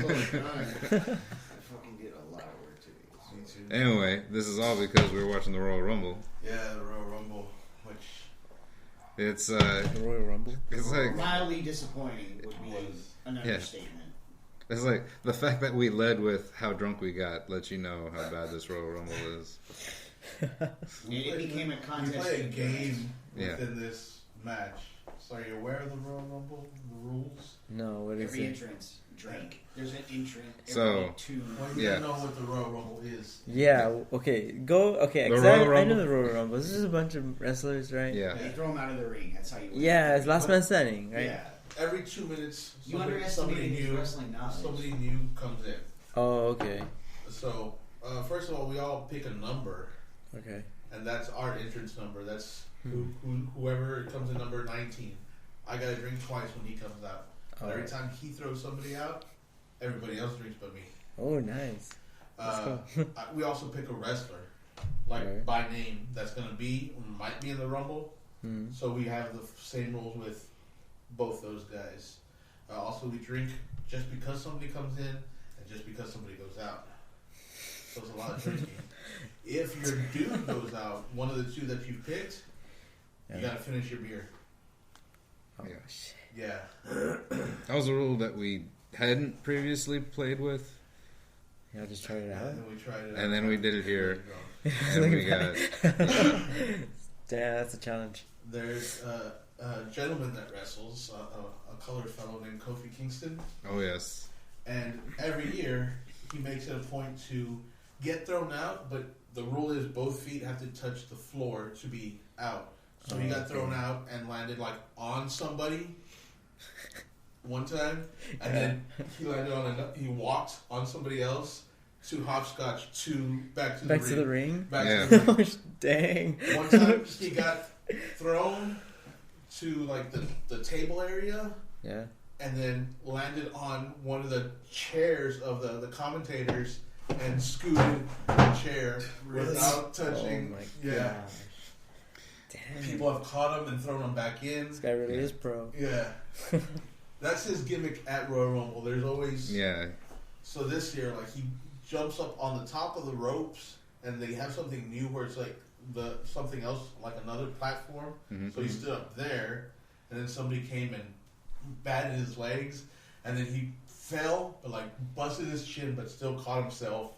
this shit done. I fucking did a lot of work today. Me too. Anyway, this is all because we were watching the Royal Rumble. Yeah, the Royal Rumble, which It's The Royal Rumble? it's like Mildly disappointing would be an Yeah. understatement. it's like the fact that we led with how drunk we got lets you know how bad this Royal Rumble is. It became a you contest. play a game Yeah. within this match. So are you aware of the Royal Rumble, the rules? No, what is Every it? entrance, drink. There's an entrant every So- 2. Well, you Yeah. don't know what the Royal Rumble is. Yeah, okay. Go, okay. The 'cause Royal I know Rumble? the Royal Rumble. This is a bunch of wrestlers, right? Yeah. They throw them out of the ring. That's how you win. Yeah, it's last man standing, right? Yeah. Every 2 minutes, You somebody underestimated his new, wrestling knowledge. somebody new comes in. Oh, okay. So first of all, we all pick a number, Okay. and that's our entrance number. That's whoever comes in number 19. I gotta drink twice when he comes out. Oh. Every time he throws somebody out, everybody else drinks but me. Oh, nice. We also pick a wrestler, like Right. by name, that's gonna might be in the Rumble. Hmm. So we have the same rules with both those guys. Also, we drink just because somebody comes in and just because somebody goes out. So it's a lot of drinking. if your dude goes out, one of the two that you picked, Yeah. you gotta finish your beer. Oh, shit. Yeah. That was a rule that we hadn't previously played with. Yeah, just try it out. And then we tried it out. And then we did it here. And Look we at got... Damn, that's a challenge. There's a gentleman that wrestles, a colored fellow named Kofi Kingston. Oh, yes. And every year, he makes it a point to get thrown out, but the rule is both feet have to touch the floor to be out. So he got thrown out and landed like on somebody one time, and then he landed on another. He walked on somebody else to hopscotch back to the ring. Back to the ring. Dang. One time he got thrown to like the table area. Yeah. And then landed on one of the chairs of the commentators and scooted the chair without touching. Oh my yeah. gosh. Damn. People have caught him and thrown him back in. This guy really is pro. Yeah. That's his gimmick at Royal Rumble. There's always... Yeah. So this year, like, he jumps up on the top of the ropes, and they have something new where it's like something else, like another platform. Mm-hmm. So he stood up there, and then somebody came and batted his legs, and then he fell, but like busted his chin, but still caught himself,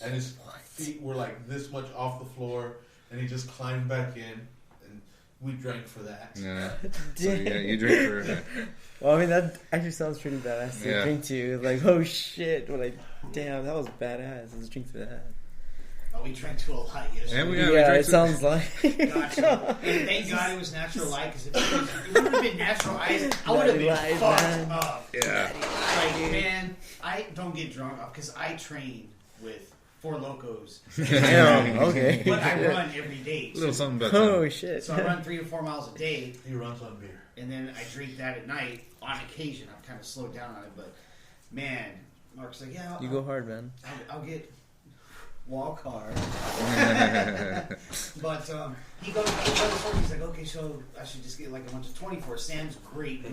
and his feet were like this much off the floor, and he just climbed back in, and we drank for that. Yeah. So, yeah, you drink for... Well, I mean, that actually sounds pretty badass to drink to. Like, oh shit. We're like, damn, that was badass. Let's drink to that. Oh, we drank to a lot yesterday. Yeah, it sounds like. Gotcha. And thank God it was natural light, because if it would have been natural ice, I would have been fucked up. Yeah. Like, man, I don't get drunk because I train with Four Locos. Damn, okay. But I run every day. A little something about Oh, that. shit. So I run 3 to 4 miles a day. He runs on beer. And then I drink that at night on occasion. I've kind of slowed down on it, but man, Mark's like, yeah, You go hard, man. I'll get walk hard. But he goes forward. He's like, okay, so I should just get like a bunch of 24. Sam's great.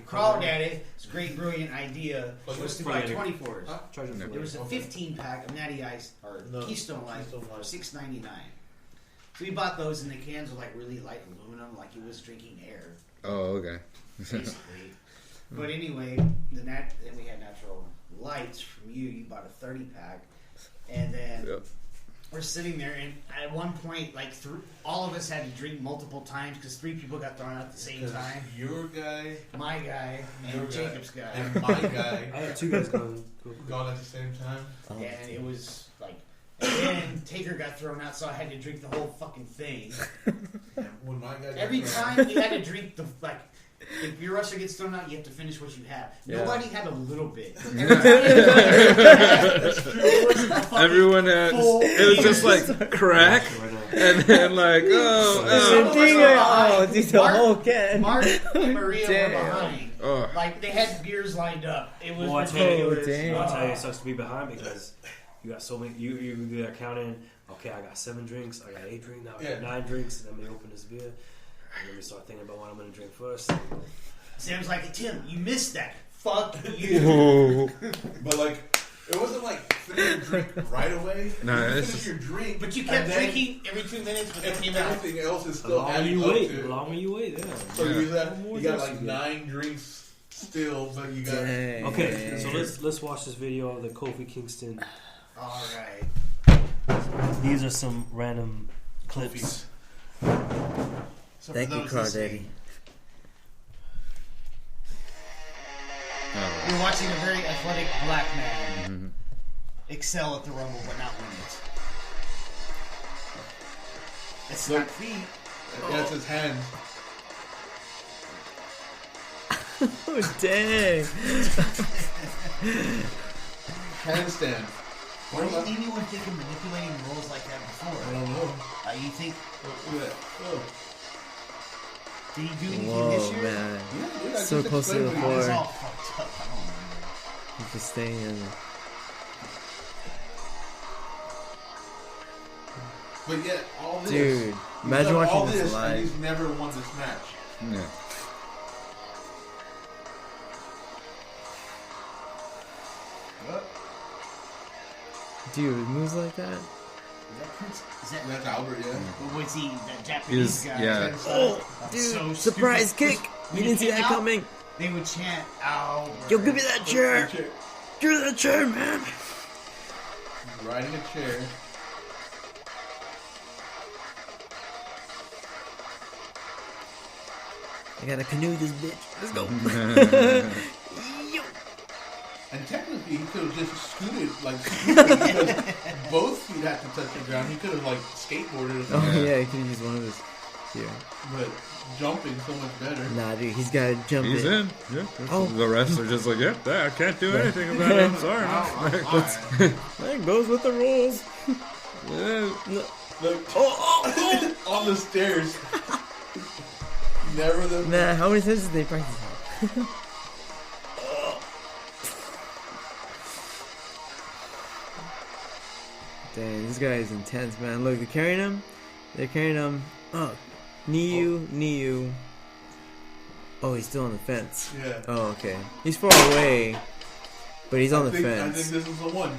Crawled at it. It's a great, brilliant idea. Was to buy 24s. There was a 15 pack of Natty Ice or Keystone Light for $6.99. So we bought those, and the cans were like really light aluminum, like he was drinking air. Oh, okay. Basically. But anyway, then we had natural lights from you. You bought a 30 pack, and then we're sitting there, and at one point, like all of us had to drink multiple times because 3 people got thrown out at the same time. Your guy, my guy, and Jacob's guy, and my guy. I had 2 guys gone at the same time. And it was like. And then Taker got thrown out, so I had to drink the whole fucking thing. When my guy Every time you had to drink the if your wrestler gets thrown out, you have to finish what you have. Yeah. Nobody had a little bit. Everyone had... It was just like crack, and then like, the whole can. Mark and Maria were Damn. behind. Oh. Like, they had beers lined up. It was Well, I tell you, ridiculous. I'll tell you, it sucks to be behind because you got so many. You do that counting. Okay, I got 7 drinks. I got 8 drinks. Now I got 9 drinks. And then we open this beer. And then we start thinking about what I'm going to drink first. Sam's like, Tim, you missed that. Fuck you. But like, it wasn't like finish your drink right away. No, you it's finish just... your drink, But you kept and then drinking every 2 minutes, but then came out. everything else is The still longer adding you up wait, to the it. longer you wait, yeah. So you got drinks like you get. 9 drinks still, but you got. Dang. Okay, so let's watch this video of the Kofi Kingston. All right. These are some random clips. So Thank you, Craw Daddy. You're watching a very athletic black man excel at the Rumble, but not win it. It's not feet. Yeah, it's his hands. Oh, dang. Handstand. Why do anyone think of manipulating rules like that before? I don't know. You think? Look at that. Oh. Did he do anything Whoa, this year? man. Yeah, dude, I So just close to the explained what he It's floor. all fucked up. I don't remember. He's just staying in. But yet, all this. Dude, he's imagine done all watching this and live. he's never won this match. Yeah. Dude, moves like that? That's Albert, yeah. But was he that Japanese guy? Yeah. Oh, dude, So surprise stupid. kick! When You he didn't see came that out, coming. They would chant Albert. Yo, give me that chair! Give me that chair, man! Riding a chair. I gotta canoe this bitch. Let's go. Yo. And technically, he could have just scooted because both feet had to touch the ground. He could have like skateboarded or something. Oh yeah, he could use one of his. Here. But jumping so much better. Nah, dude, he's gotta jump He's in. Yeah. Oh. The refs are just like, yeah, I can't do anything about it. I'm sorry. That goes with the rules. Yeah. Look, on the stairs. Never the. Nah, how many times did they practice that? Dang, this guy is intense, man. Look, they're carrying him. They're carrying him. Oh, Niu. Oh, he's still on the fence. Yeah. Oh, okay. He's far away, but he's on the fence. I think this is the one.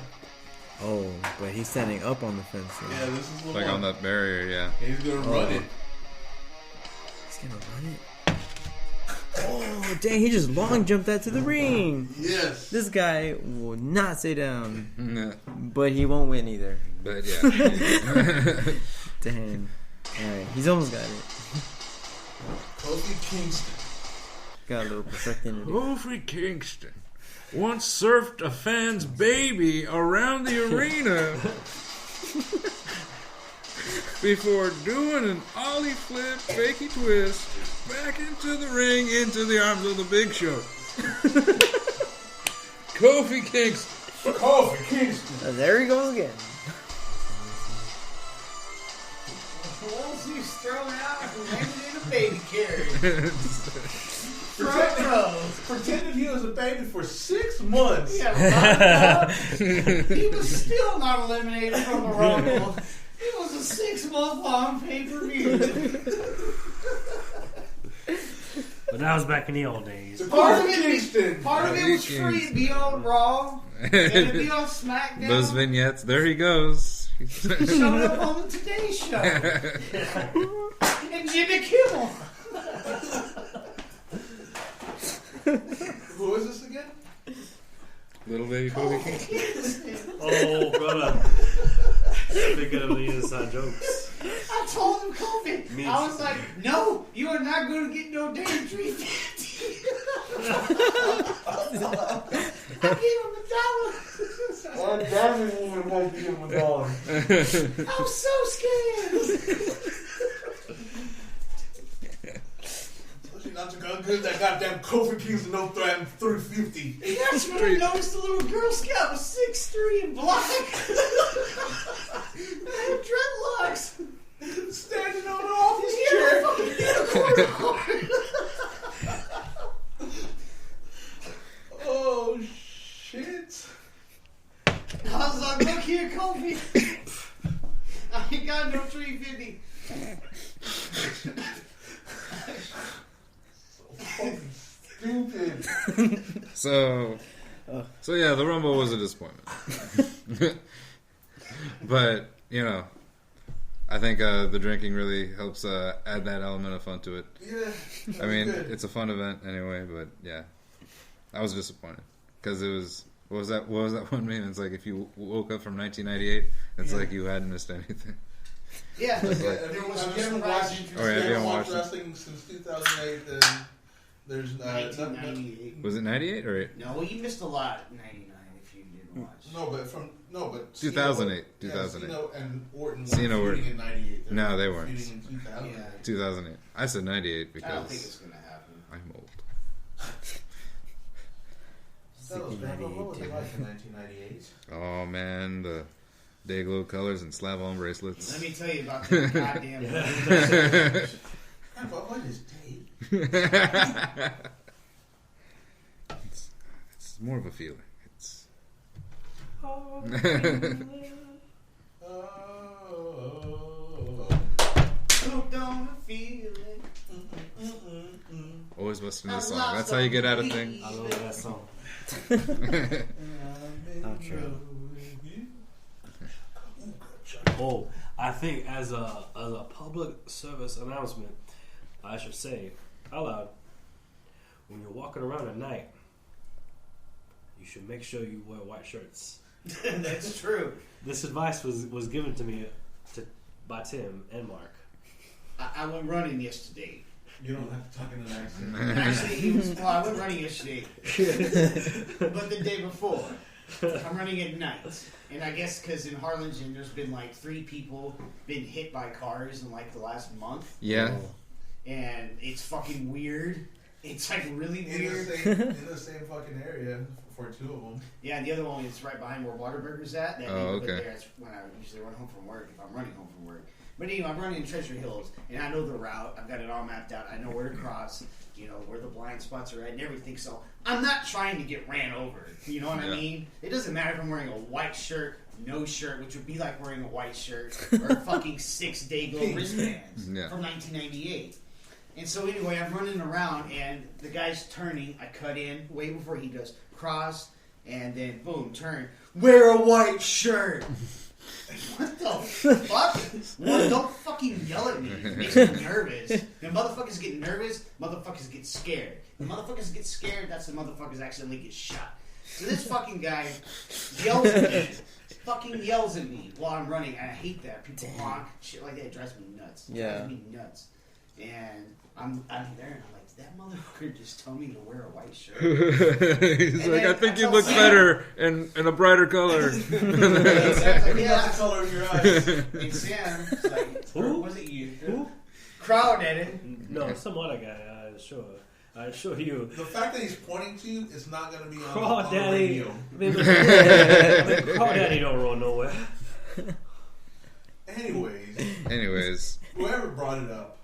Oh, but he's standing up on the fence. Though. Yeah, this is the one. Like on that barrier, yeah. He's gonna run it. He's gonna run it. Oh, dang, he just long jumped that to the ring. Yes. This guy will not stay down. Nah. But he won't win either. But yeah. Dang. Alright, he's almost got it. Kofi Kingston. Got a little perfecting to do. Kofi Kingston once surfed a fan's baby around the arena before doing an ollie flip, fakey twist, back into the ring, into the arms of the Big Show. Kofi Kingston. Kofi Kingston. There he goes again. Once he's thrown out and landed in a baby carriage. Front row. Pretended he was a baby for 6 months. Yeah, he was still not eliminated from the Rumble. It was a 6-month long pay-per-view. But that was back in the old days. Part of it was free to be on Raw and to be on SmackDown. Those vignettes, there he goes. Showed up on the Today Show. And Jimmy Kimmel. Who is this again? Little baby Kofi Kingston. Oh, brother. Speaking of the inside jokes. I told him Kofi. I was like, no, you are not going to get no damn 350. I gave him $1. Well, damn it, woman won't give him $1. I'm so scared. Not to go good. That goddamn Kofi Kingston no threat 350. That's when I noticed the little Girl Scout was 6'3" and black. And had dreadlocks. Standing on an office chair. Oh, shit. I was like, look here, Kofi. I ain't got no 350. Stupid. So yeah, the Rumble was a disappointment. But, you know, I think the drinking really helps add that element of fun to it. Yeah. I mean, good. it's a fun event anyway, but yeah. I was disappointed. Because it was, what was that one meme? It's like if you woke up from 1998, it's like you hadn't missed anything. Yeah, Have there you was ever watched, watched wrestling since 2008? Then there's 1998. Was it 98 or 8? No, you missed a lot at 99 if you didn't watch. No, but 2008. 2008. Cena and Orton Cena were were feuding in 98. No, they weren't. Feuding in 2000. Yeah. 2008. I said 98 because I don't think it's going to happen. I'm old. What was it like in 1998? Oh man, the Dayglow colors and Slavon bracelets. Let me tell you about that goddamn. What is Dave? It's more of a feeling. It's Hooked on a feeling. always busting this song. That's how you get out of things. I love that song. Outro. Oh, I think as a public service announcement, I should say out loud, when you're walking around at night, you should make sure you wear white shirts. That's true. This advice was given to me by Tim and Mark. I went running yesterday. You don't have to talk in an accent. Actually, I went running yesterday. But the day before, I'm running at night. And I guess because in Harlingen, there's been like 3 people been hit by cars in like the last month. Yeah. And it's fucking weird. It's like really weird. In the same fucking area for 2 of them. Yeah, and the other one is right behind where Waterburger's at. That okay. there, that's when I usually run home from work, if I'm running home from work. But anyway, I'm running in Treasure Hills, and I know the route. I've got it all mapped out. I know where to cross, you know, where the blind spots are at and everything. So I'm not trying to get ran over. You know what I mean? It doesn't matter if I'm wearing a white shirt, no shirt, which would be like wearing a white shirt, or fucking 6 Dayglow wristbands from 1998. And so anyway, I'm running around, and the guy's turning. I cut in way before he does. Cross, and then boom, turn. Wear a white shirt. What the fuck? Well, don't fucking yell at me. It makes me nervous. When motherfuckers get nervous, motherfuckers get scared. When motherfuckers get scared, that's when motherfuckers accidentally get shot. So this fucking guy yells at me. Fucking yells at me while I'm running. And I hate that. People honk. Shit like that. It drives me nuts. It drives me nuts. And I'm there, and I'm like, did that motherfucker just tell me to wear a white shirt? He's like, I think you look better in a brighter color. Exactly. Yeah, the color of your eyes. And Sam's like, who was it? You? Who? Crowd at it. No, some other guy. Sure. I assure you. The fact that he's pointing to you is not going to be on Craw the Daddy. radio. Craw Daddy don't roll nowhere. Anyways, whoever brought it up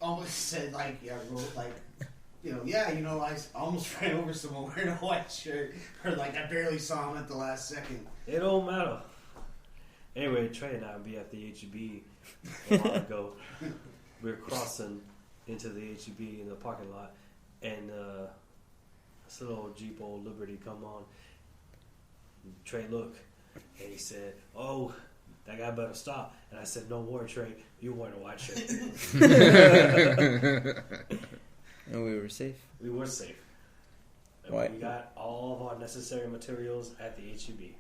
almost said like, I almost ran over someone wearing a white shirt, or like I barely saw him at the last second. It don't matter. Anyway, Trey and I would be at the HEB a while ago. We were crossing into the HEB in the parking lot, and this little old Jeep, old Liberty, come on. Trey, look, and he said, "Oh, that guy better stop." And I said, "No worry, Trey, you wearing a white shirt." And we were safe. We were safe. And we got all of our necessary materials at the HEB.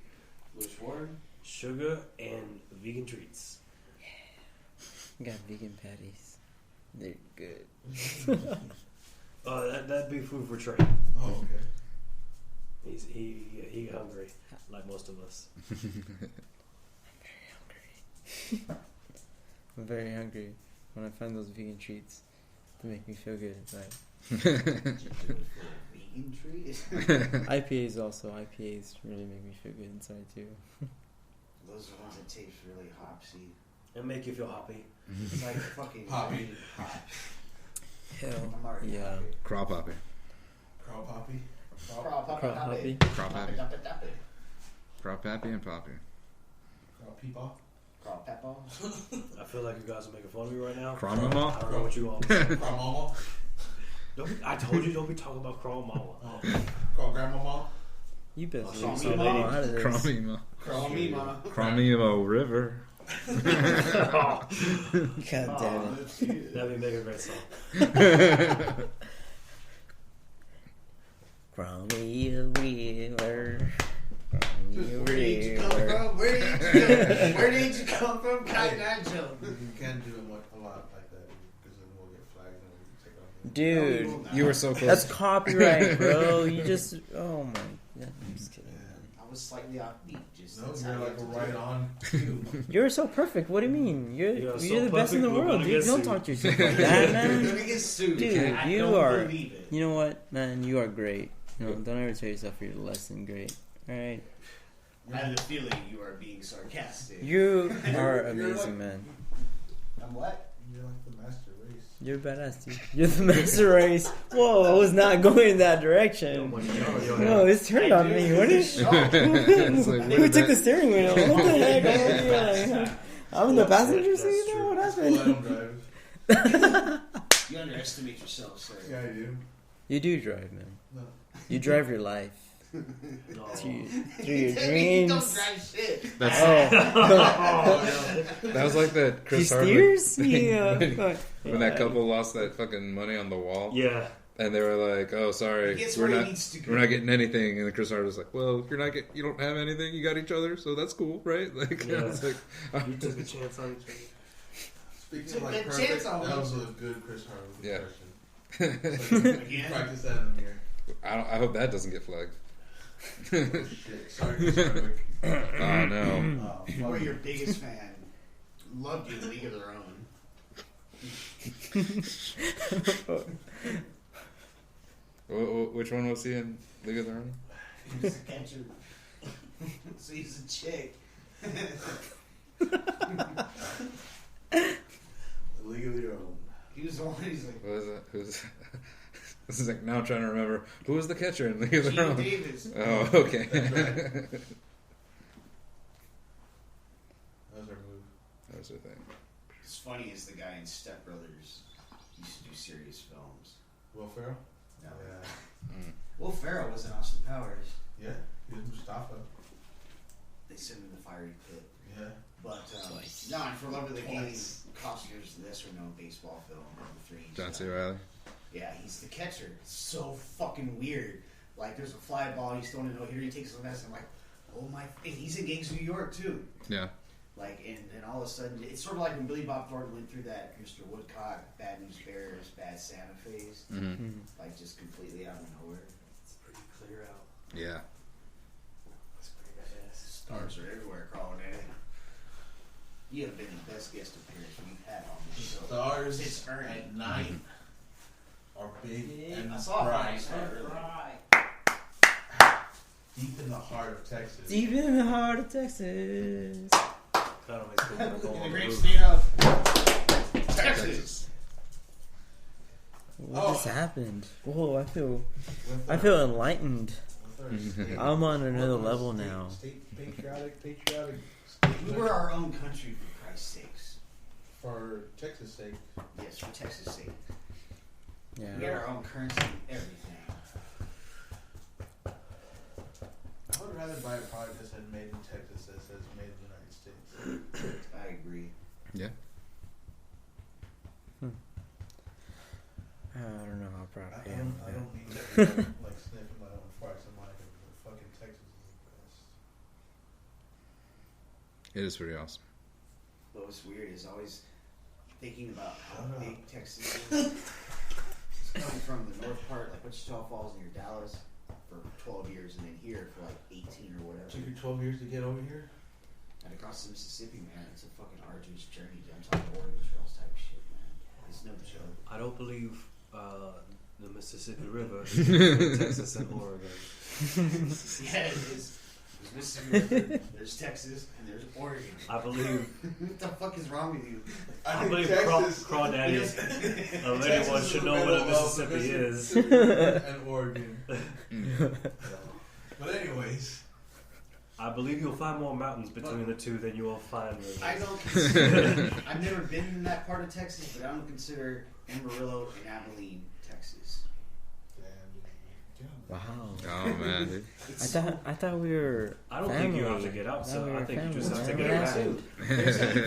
Which were sugar and vegan treats. Yeah. Got vegan patties. They're good. That'd be food for Trey. Oh, okay. He hungry, like most of us. I'm very hungry when I find those vegan treats to make me feel good inside. Vegan treats? IPAs also. IPAs really make me feel good inside too. Those are ones that taste really hopsy. And make you feel happy. It's like fucking poppy. Hell yeah. Craw poppy. Craw poppy. Craw poppy. Craw pappy. Craw pappy and poppy. Craw peepaw. Craw pepper. I feel like you guys are making fun of me right now. Craw mama? I don't know what you all say. Craw mama. I told you don't be talking about craw mama. Craw grandmama. You better Craw leave me out of this. Craw mama. Craw me ma. Craw mama river. God damn it. That'd be make a great song. Crawl me a river. Where did you come from? Where did you come from, Cotton Eye Joe? You can't do it a lot like that because then we'll get flagged and we'll take off. Dude, You were so close. that's copyright, bro. You just, oh my god, I'm just kidding. I was slightly offbeat. Just No, that's you're how like you right do it. on cue. You're so perfect. What do you mean? You're You're so the best in the perfect, we're world, gonna dude. get Don't sued. talk to yourself like that, You're man. gonna get sued. Dude, I you don't are. believe it. You know what, man? You are great. You know, don't ever tell yourself you're less than great. All right, I have a feeling you are being sarcastic. you are You're amazing, like- man. I'm what? You're like the master race. You're badass, dude. You're the master race. Whoa, I was not going in that direction. No, it's turned on me. What is? It's like, Who took the steering wheel? What the heck? I'm in the passenger seat now. What Let happened? him drive. You underestimate yourself, sir. Yeah, I do. You do drive, man. No. You drive your life. No. Through your He don't dreams. drive shit. That's that was like that He Chris Hardwick steers? thing Yeah. when that couple lost that fucking money on the wall. Yeah. And they were like, "Oh, sorry, He gets we're where he not, needs to go. we're not getting anything." And Chris Hardwick was like, "Well, you don't have anything. You got each other, so that's cool, right?" Like, Yeah. I was like, You took a chance on each other. Speaking Took of like that perfect, chance on that was him. a good Chris Hardwick Yeah. impression. Again? Practice that in the mirror. I hope that doesn't get flagged. Oh shit! Sorry, Chris Hardwick. Oh no! Oh, We're fuck. your biggest fan. Loved you in League of Their Own. Which one was he in League of Their Own? He's a catcher. So he's a chick. League of Your Own. He was the one. He's like What was it? Who's? This is like now I'm trying to remember who was the catcher in League of Their Gene Own. Davis. Oh, okay. That was our move. That was the thing. It's funny is the guy in Step Brothers used to do serious films. Will Ferrell? No. Yeah. Will Ferrell was in Austin Powers. Yeah. He was Mustafa. They sent him in the fiery pit. Yeah. But no, and for Love of the Game, Costner's lesser known baseball film. The 3 John C. Reilly. Yeah, he's the catcher. It's so fucking weird. Like, there's a fly ball, he's throwing it over here, he takes the mess, I'm like, oh my... And he's in Gangs of New York, too. Yeah. Like, and all of a sudden, it's sort of like when Billy Bob Thornton went through that Mr. Woodcock, Bad News Bears, Bad Santa phase. Mm-hmm. Like, just completely out of nowhere. It's pretty clear out. Yeah. It's pretty badass. Stars are everywhere crawling in. You have been the best guest appearance we've had on the show. Stars Since Ernie. at night are big and I saw bright. it. Deep in the heart of Texas. Deep in the heart of Texas. Kind of makes me want to go In on the the great roof. state of Texas. What just happened? Whoa, I feel enlightened. I'm on another level now. Patriotic state. We were our own country, for Christ's sakes. For Texas' sake. Yes, for Texas' sake. Yeah. We got our own currency and everything. I would rather buy a product that said made in Texas that says made in the United States. I agree. Yeah. I don't know how proud I I am. don't need to like sniffing my own farts. I'm like, fucking Texas is the best. It is pretty awesome. But what's weird is always thinking about how big Texas is. It's coming from the north part, like Wichita Falls near Dallas, for 12 years, and then here for like 18 or whatever. Took you 12 years to get over here? And across the Mississippi, man, it's a fucking arduous journey. I'm talking Oregon Trails type shit, man. It's no joke. I don't believe the Mississippi River is between Texas and Oregon. Yeah, it is. There's Mississippi River, there's Texas, and there's Oregon. I believe What the fuck is wrong with you? I believe Texas- Crawdaddies of Texas anyone is should the know what middle a of Mississippi is. and Oregon. But anyways, I believe you'll find more mountains between the two than you will find rivers. I don't consider, I've never been in that part of Texas, but I don't consider Amarillo and Abilene, Texas. Wow. Oh man, dude. I thought we were. I don't family. think you have to get out, so we I were think you just family, have to man. get Yeah, around. too.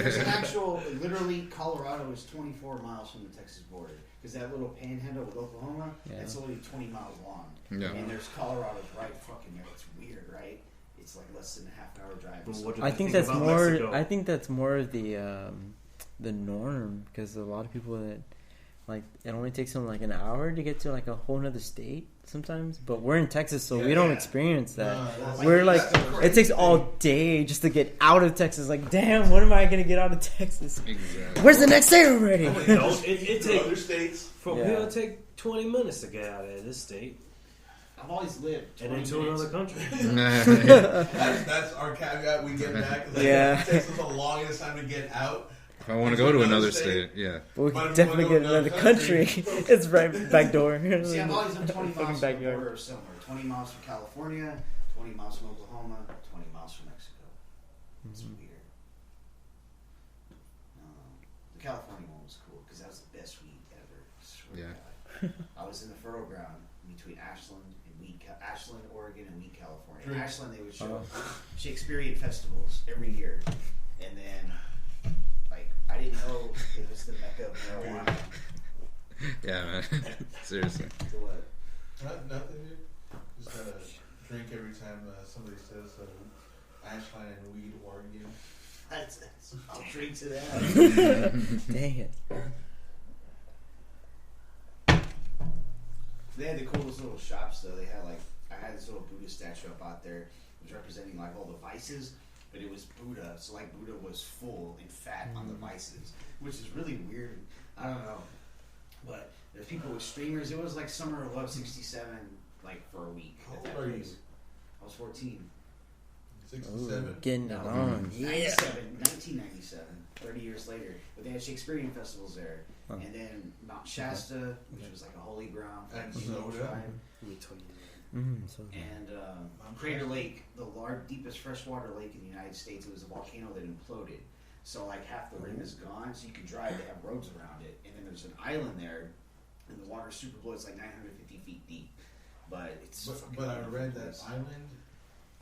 There's an actual, literally, Colorado is 24 miles from the Texas border. Because that little panhandle with Oklahoma, Yeah. that's only 20 miles long. Yeah. And there's Colorado right fucking there. It's weird, right? It's like less than a half-hour drive. Well, So- what do I they think think that's about more. Mexico? I think that's more of the norm because a lot of people that like it only takes them like an hour to get to like a whole nother state sometimes. But we're in Texas, so we don't experience that. that's We're like it takes all day just to get out of Texas. Like, damn, when am I gonna get out of Texas? Exactly. Where's the next state already? No, it other takes states. from Yeah. here it take 20 minutes to get out of this state I've always lived 20 and into minutes. another country. That's our caveat we get back. Like, Yeah. It takes us the longest time to get out. If I want to go to another state, yeah. But we But can if definitely we get go to another another country. country- It's right back door. See, I've always lived 20 miles Fucking from the backyard. border of somewhere. 20 miles from California, 20 miles from Oklahoma, 20 miles from Mexico. It's Mm-hmm. weird. The California one was cool because that was the best weed ever. I swear to Yeah. God. I was in the fertile ground between Ashland and Ashland, Oregon, and Wheat, California. In Ashland, they would show Shakespearean festivals every year, and then like I didn't know it was the mecca of marijuana. Yeah, man. Seriously. So what? Nothing, dude. Just drink every time somebody says Ashland and Weed, Oregon. I'll drink to that. Dang it. They had the coolest little shops though. They had like I had this little Buddha statue up out there. It was representing like all the vices, but it was Buddha. So like Buddha was full and fat on the vices, which is really weird. I don't know, but there's people with streamers. It was like Summer of Love '67, like for a week. How at old that are you? place. I was 14. 67. Getting it on. 1997, 30 years later. But they had Shakespearean festivals there. And then Mount Shasta, which was like a holy ground for the Snow tribe. And Crater Lake, the deepest freshwater lake in the United States. It was a volcano that imploded. So like half the rim is gone, so you can drive. They have roads around it. And then there's an island there, and the water's super blue. It's like 950 feet deep. But it's But I read that island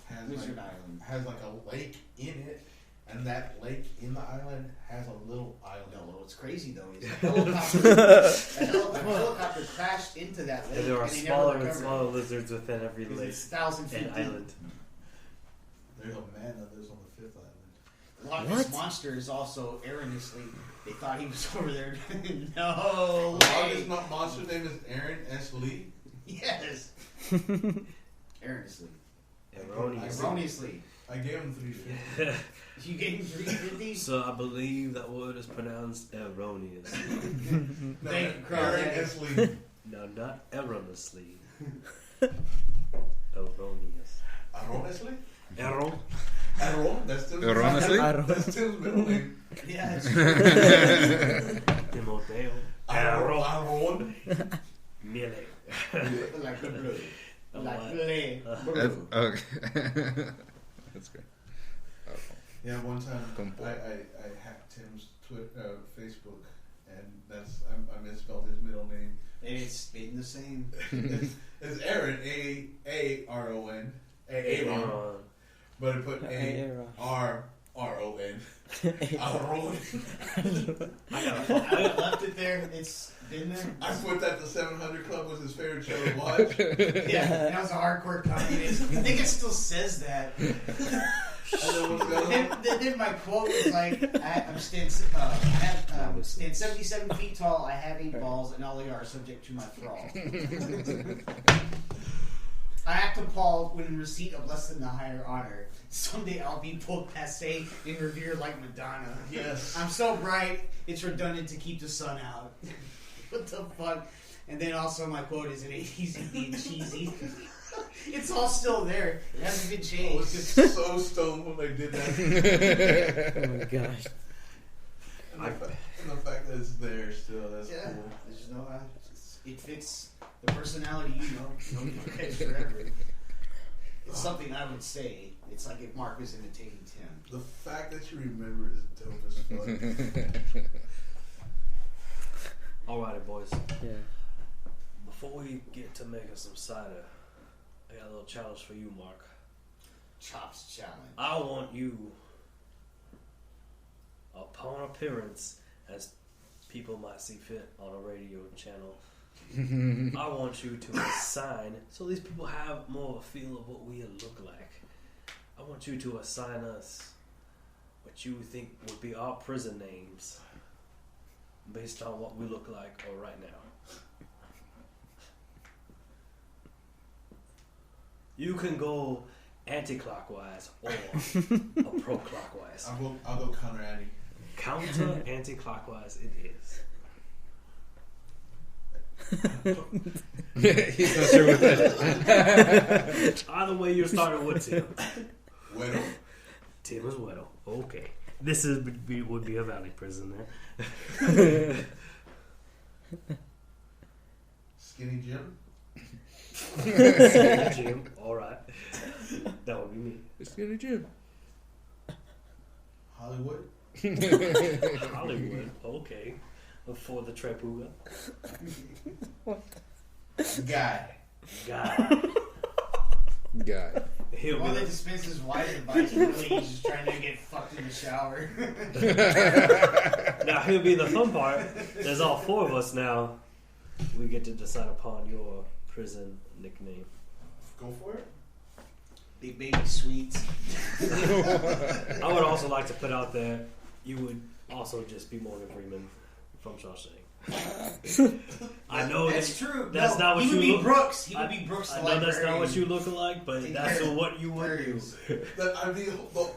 has like a lake in it, and that lake in the island has a little island. No, what's crazy though is a helicopter crashed into that lake. And there are and they smaller never and recovered. smaller lizards within every lake It's 1,000 feet and deep. island. There's a man that lives on the fifth island. Loch Ness Monster is also erroneously. They thought he was over there. No The way. longest monster's name is Aaron S. Lee. Yes. Erroneously. Erroneously. I gave him 350. You gave him 350. So I believe that word is pronounced erroneous. No, Thank you, Carl. Aaron S. Lee. No, not erroneously. Erroneous. Honestly? Erron. Aaron? That's Tim's Honestly? That's Tim's middle name. Yeah. Timoteo. Aaron. Miele. Like the blue. Like what? blue. Okay. That's great. Yeah, one time Compo. I hacked Tim's Facebook, and I misspelled his middle name. And it's been the same. It's Aaron, A-A-R-O-N. Aaron. But I put A-R-R-O-N. Aaron. I left it there. It's been there. I put that the 700 Club was his favorite show to watch. Yeah, that was a hardcore communist. I think it still says that. Then my quote was like, I'm stand 77 feet tall, I have 8 balls, and all they are subject to my thrall. I act appalled when in receipt of less than the higher honor. Someday I'll be pulled passe and revered like Madonna. Yes. I'm so bright, it's redundant to keep the sun out. What the fuck? And then also my quote is, it ain't easy being cheesy. It's all still there. It hasn't been I changed. was just so stoned when they did that. Oh my gosh. And the fact that it's there still, that's cool. There's no, it fits the personality, you know forever. It's something I would say. It's like if Mark was imitating Tim. The fact that you remember is dope as fuck. Alrighty, boys. Yeah. Before we get to making some cider, I got a little challenge for you, Mark. Chops challenge. I want you, upon appearance, as people might see fit on a radio channel, I want you to assign, so these people have more of a feel of what we look like. I want you to assign us what you think would be our prison names based on what we look like right now. You can go anti-clockwise or pro-clockwise. I'll go counter Andy. Counter anti-clockwise it is. He's not sure what that is. Either way, you're starting with Tim. Bueno. Tim is Weddle. Okay. This would be a valley prison there. Skinny Jim. Jim, alright. That would be me. Skinny Jim. Hollywood. Hollywood, okay. For the Trepuga. Guy. Guy. guy. He'll While be they the, dispense his wife's advice, really he's just trying to get fucked in the shower. now he'll be the fun part. There's all four of us now. We get to decide upon your prison nickname. Go for it. Big baby sweets. I would also like to put out there, you would also just be Morgan Freeman from Shawshank. I know That's true. That's No, not what he you would be look. Brooks. He would be Brooks. I the know that's not librarian. what you look like, but that's what you would do. I mean, well,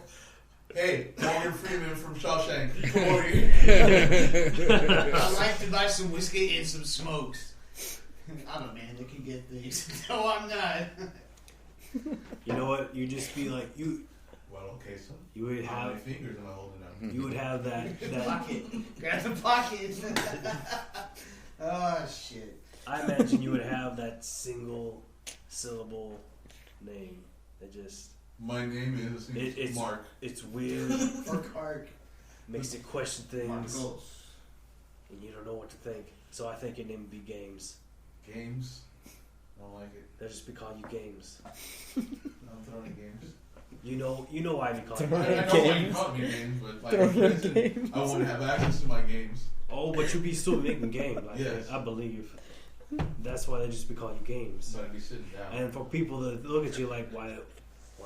hey, Morgan Freeman from Shawshank, come over here. I'd like to buy some whiskey and some smokes. I'm a man that can get things. No, I'm not. You know what? You just be like you. Well, okay, so You would how have. many fingers am I holding up? You would have that. Pocket. Grab the pocket. Oh shit. I imagine you would have that single syllable name that just. My name is It's Mark. It's weird. Or Clark. Makes you question things, Marcos. and you don't know what to think. So I think your name would be Games. Games. I don't like it. They'll just be calling you Games. I'm throwing games. You know why we call you I know Games. why you call me games, but like in prison, I won't have access to my games. Oh, but you be still making game. Like, Yes. I believe. That's why they just be calling you Games. But I'd be sitting down. And for people that look at you like, why is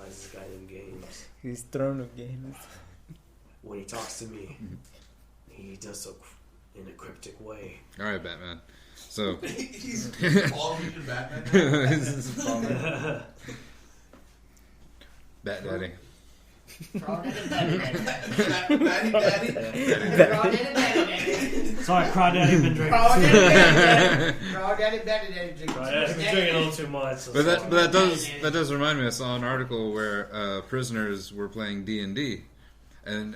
this guy in Games? He's throne of games. When he talks to me, he does so in a cryptic way. All right, Batman. So He's all reading Batman. Bat Daddy. Batty Daddy. Sorry, Crawdaddy been drinking. Crawdaddy Crawdaddy been drinking a little too much. So But sorry. that does remind me. I saw an article where prisoners were playing D&D, and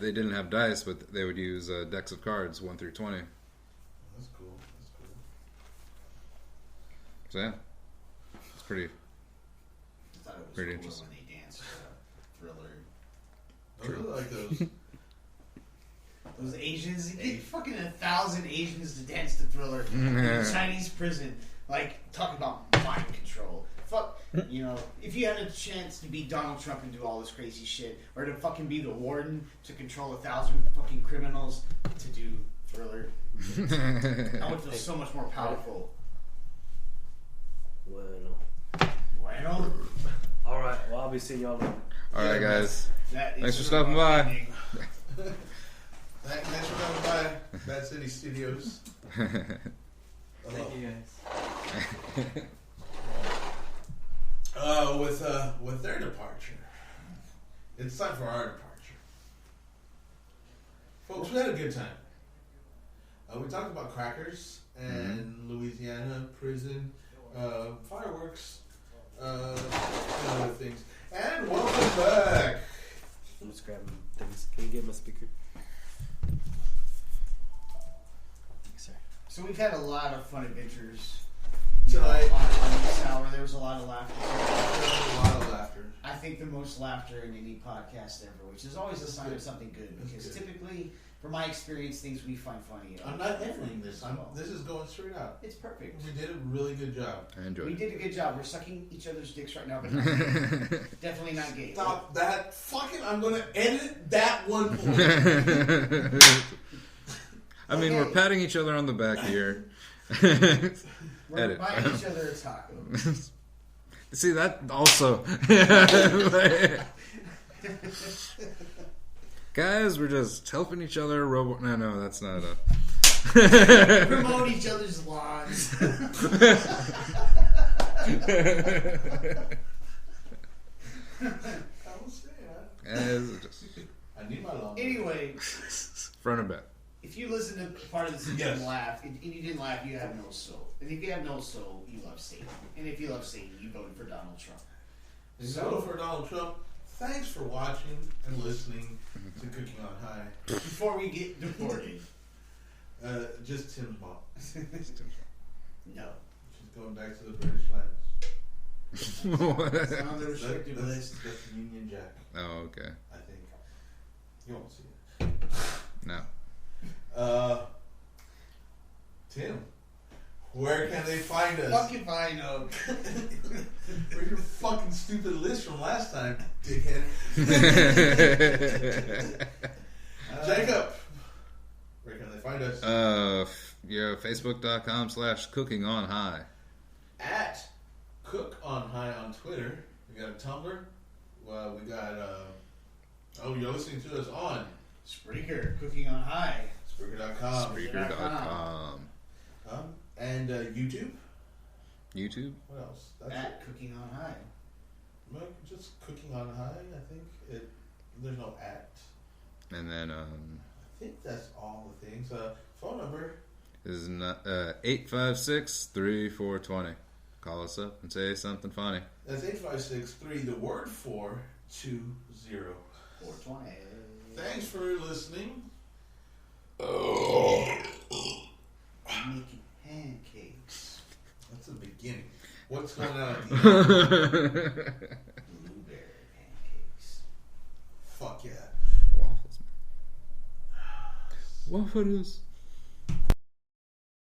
they didn't have dice, but they would use decks of cards 1 through 20. That's cool. That's cool. So yeah, it's pretty. I thought it was Pretty cool interesting. when they danced Thriller. Those are like Those Asians, you get fucking 1,000 Asians to dance to Thriller in a Chinese prison. Like, talk about mind control. Fuck, you know, if you had a chance to be Donald Trump and do all this crazy shit, or to fucking be the warden to control 1,000 fucking criminals to do Thriller, I would feel so much more powerful. Bueno. All right. Well, I'll be seeing y'all later. All right, guys. That is Thanks for the stopping by. ending. Thanks for coming by Bad City Studios. Thank you guys. With their departure, it's time for our departure. Folks, we had a good time. We talked about crackers and Louisiana prison, fireworks, and other things. And welcome back. I'm just grabbing things. Can you get my speaker? Thanks, sir. So we've had a lot of fun adventures Tonight. on this hour. There was a lot of laughter. A lot of laughter. I think the most laughter in any podcast ever, which is always a sign of something good. That's Because good. typically, from my experience, things we find funny. I'm not editing this. Well, This is going straight out. it's perfect. We did a really good job. I enjoyed We it. did a good job. We're sucking each other's dicks right now, but not gay. Definitely not gay. Stop that. Fucking, I'm going to edit that one point. I mean, we're Okay. patting each other on the back here. We're Edit. buying each other a taco. See that also. Guys, we're just helping each other. No, that's not a. Promote each other's lawns. Guys, just I need my lawn. Anyway, front and back. if you listen to part of this and Yes. didn't laugh, and you didn't laugh, you have no soul. And if you have no soul, you love Satan. And if you love Satan, you voted for Donald Trump. So for Donald Trump, thanks for watching and listening to Cooking on High. Before we get deported. Just Tim's mom. No. She's going back to the British lands. It's on the restricted That's list. Union Jack, Oh, okay. I think. You won't see it. No. Tim, Where can they find us? Fuck if I know. Where's your fucking stupid list from last time, dickhead? Jacob, where can they find us? Facebook.com/cookingonhigh. At Cook on High on Twitter. We got a Tumblr. We got. You're listening to us on Spreaker, Cooking on High. Spreaker.com. Spreaker.com. And YouTube. YouTube. What else? At Cooking on High. Well, just Cooking on High. I think there's no at. And then I think that's all the things. Phone number is 856-3420. Call us up and say something funny. That's 856-3, the word 420. 420. Thanks for listening. Making pancakes. That's the beginning. What's going on at the end? Blueberry pancakes. Fuck yeah. Waffles. Waffles.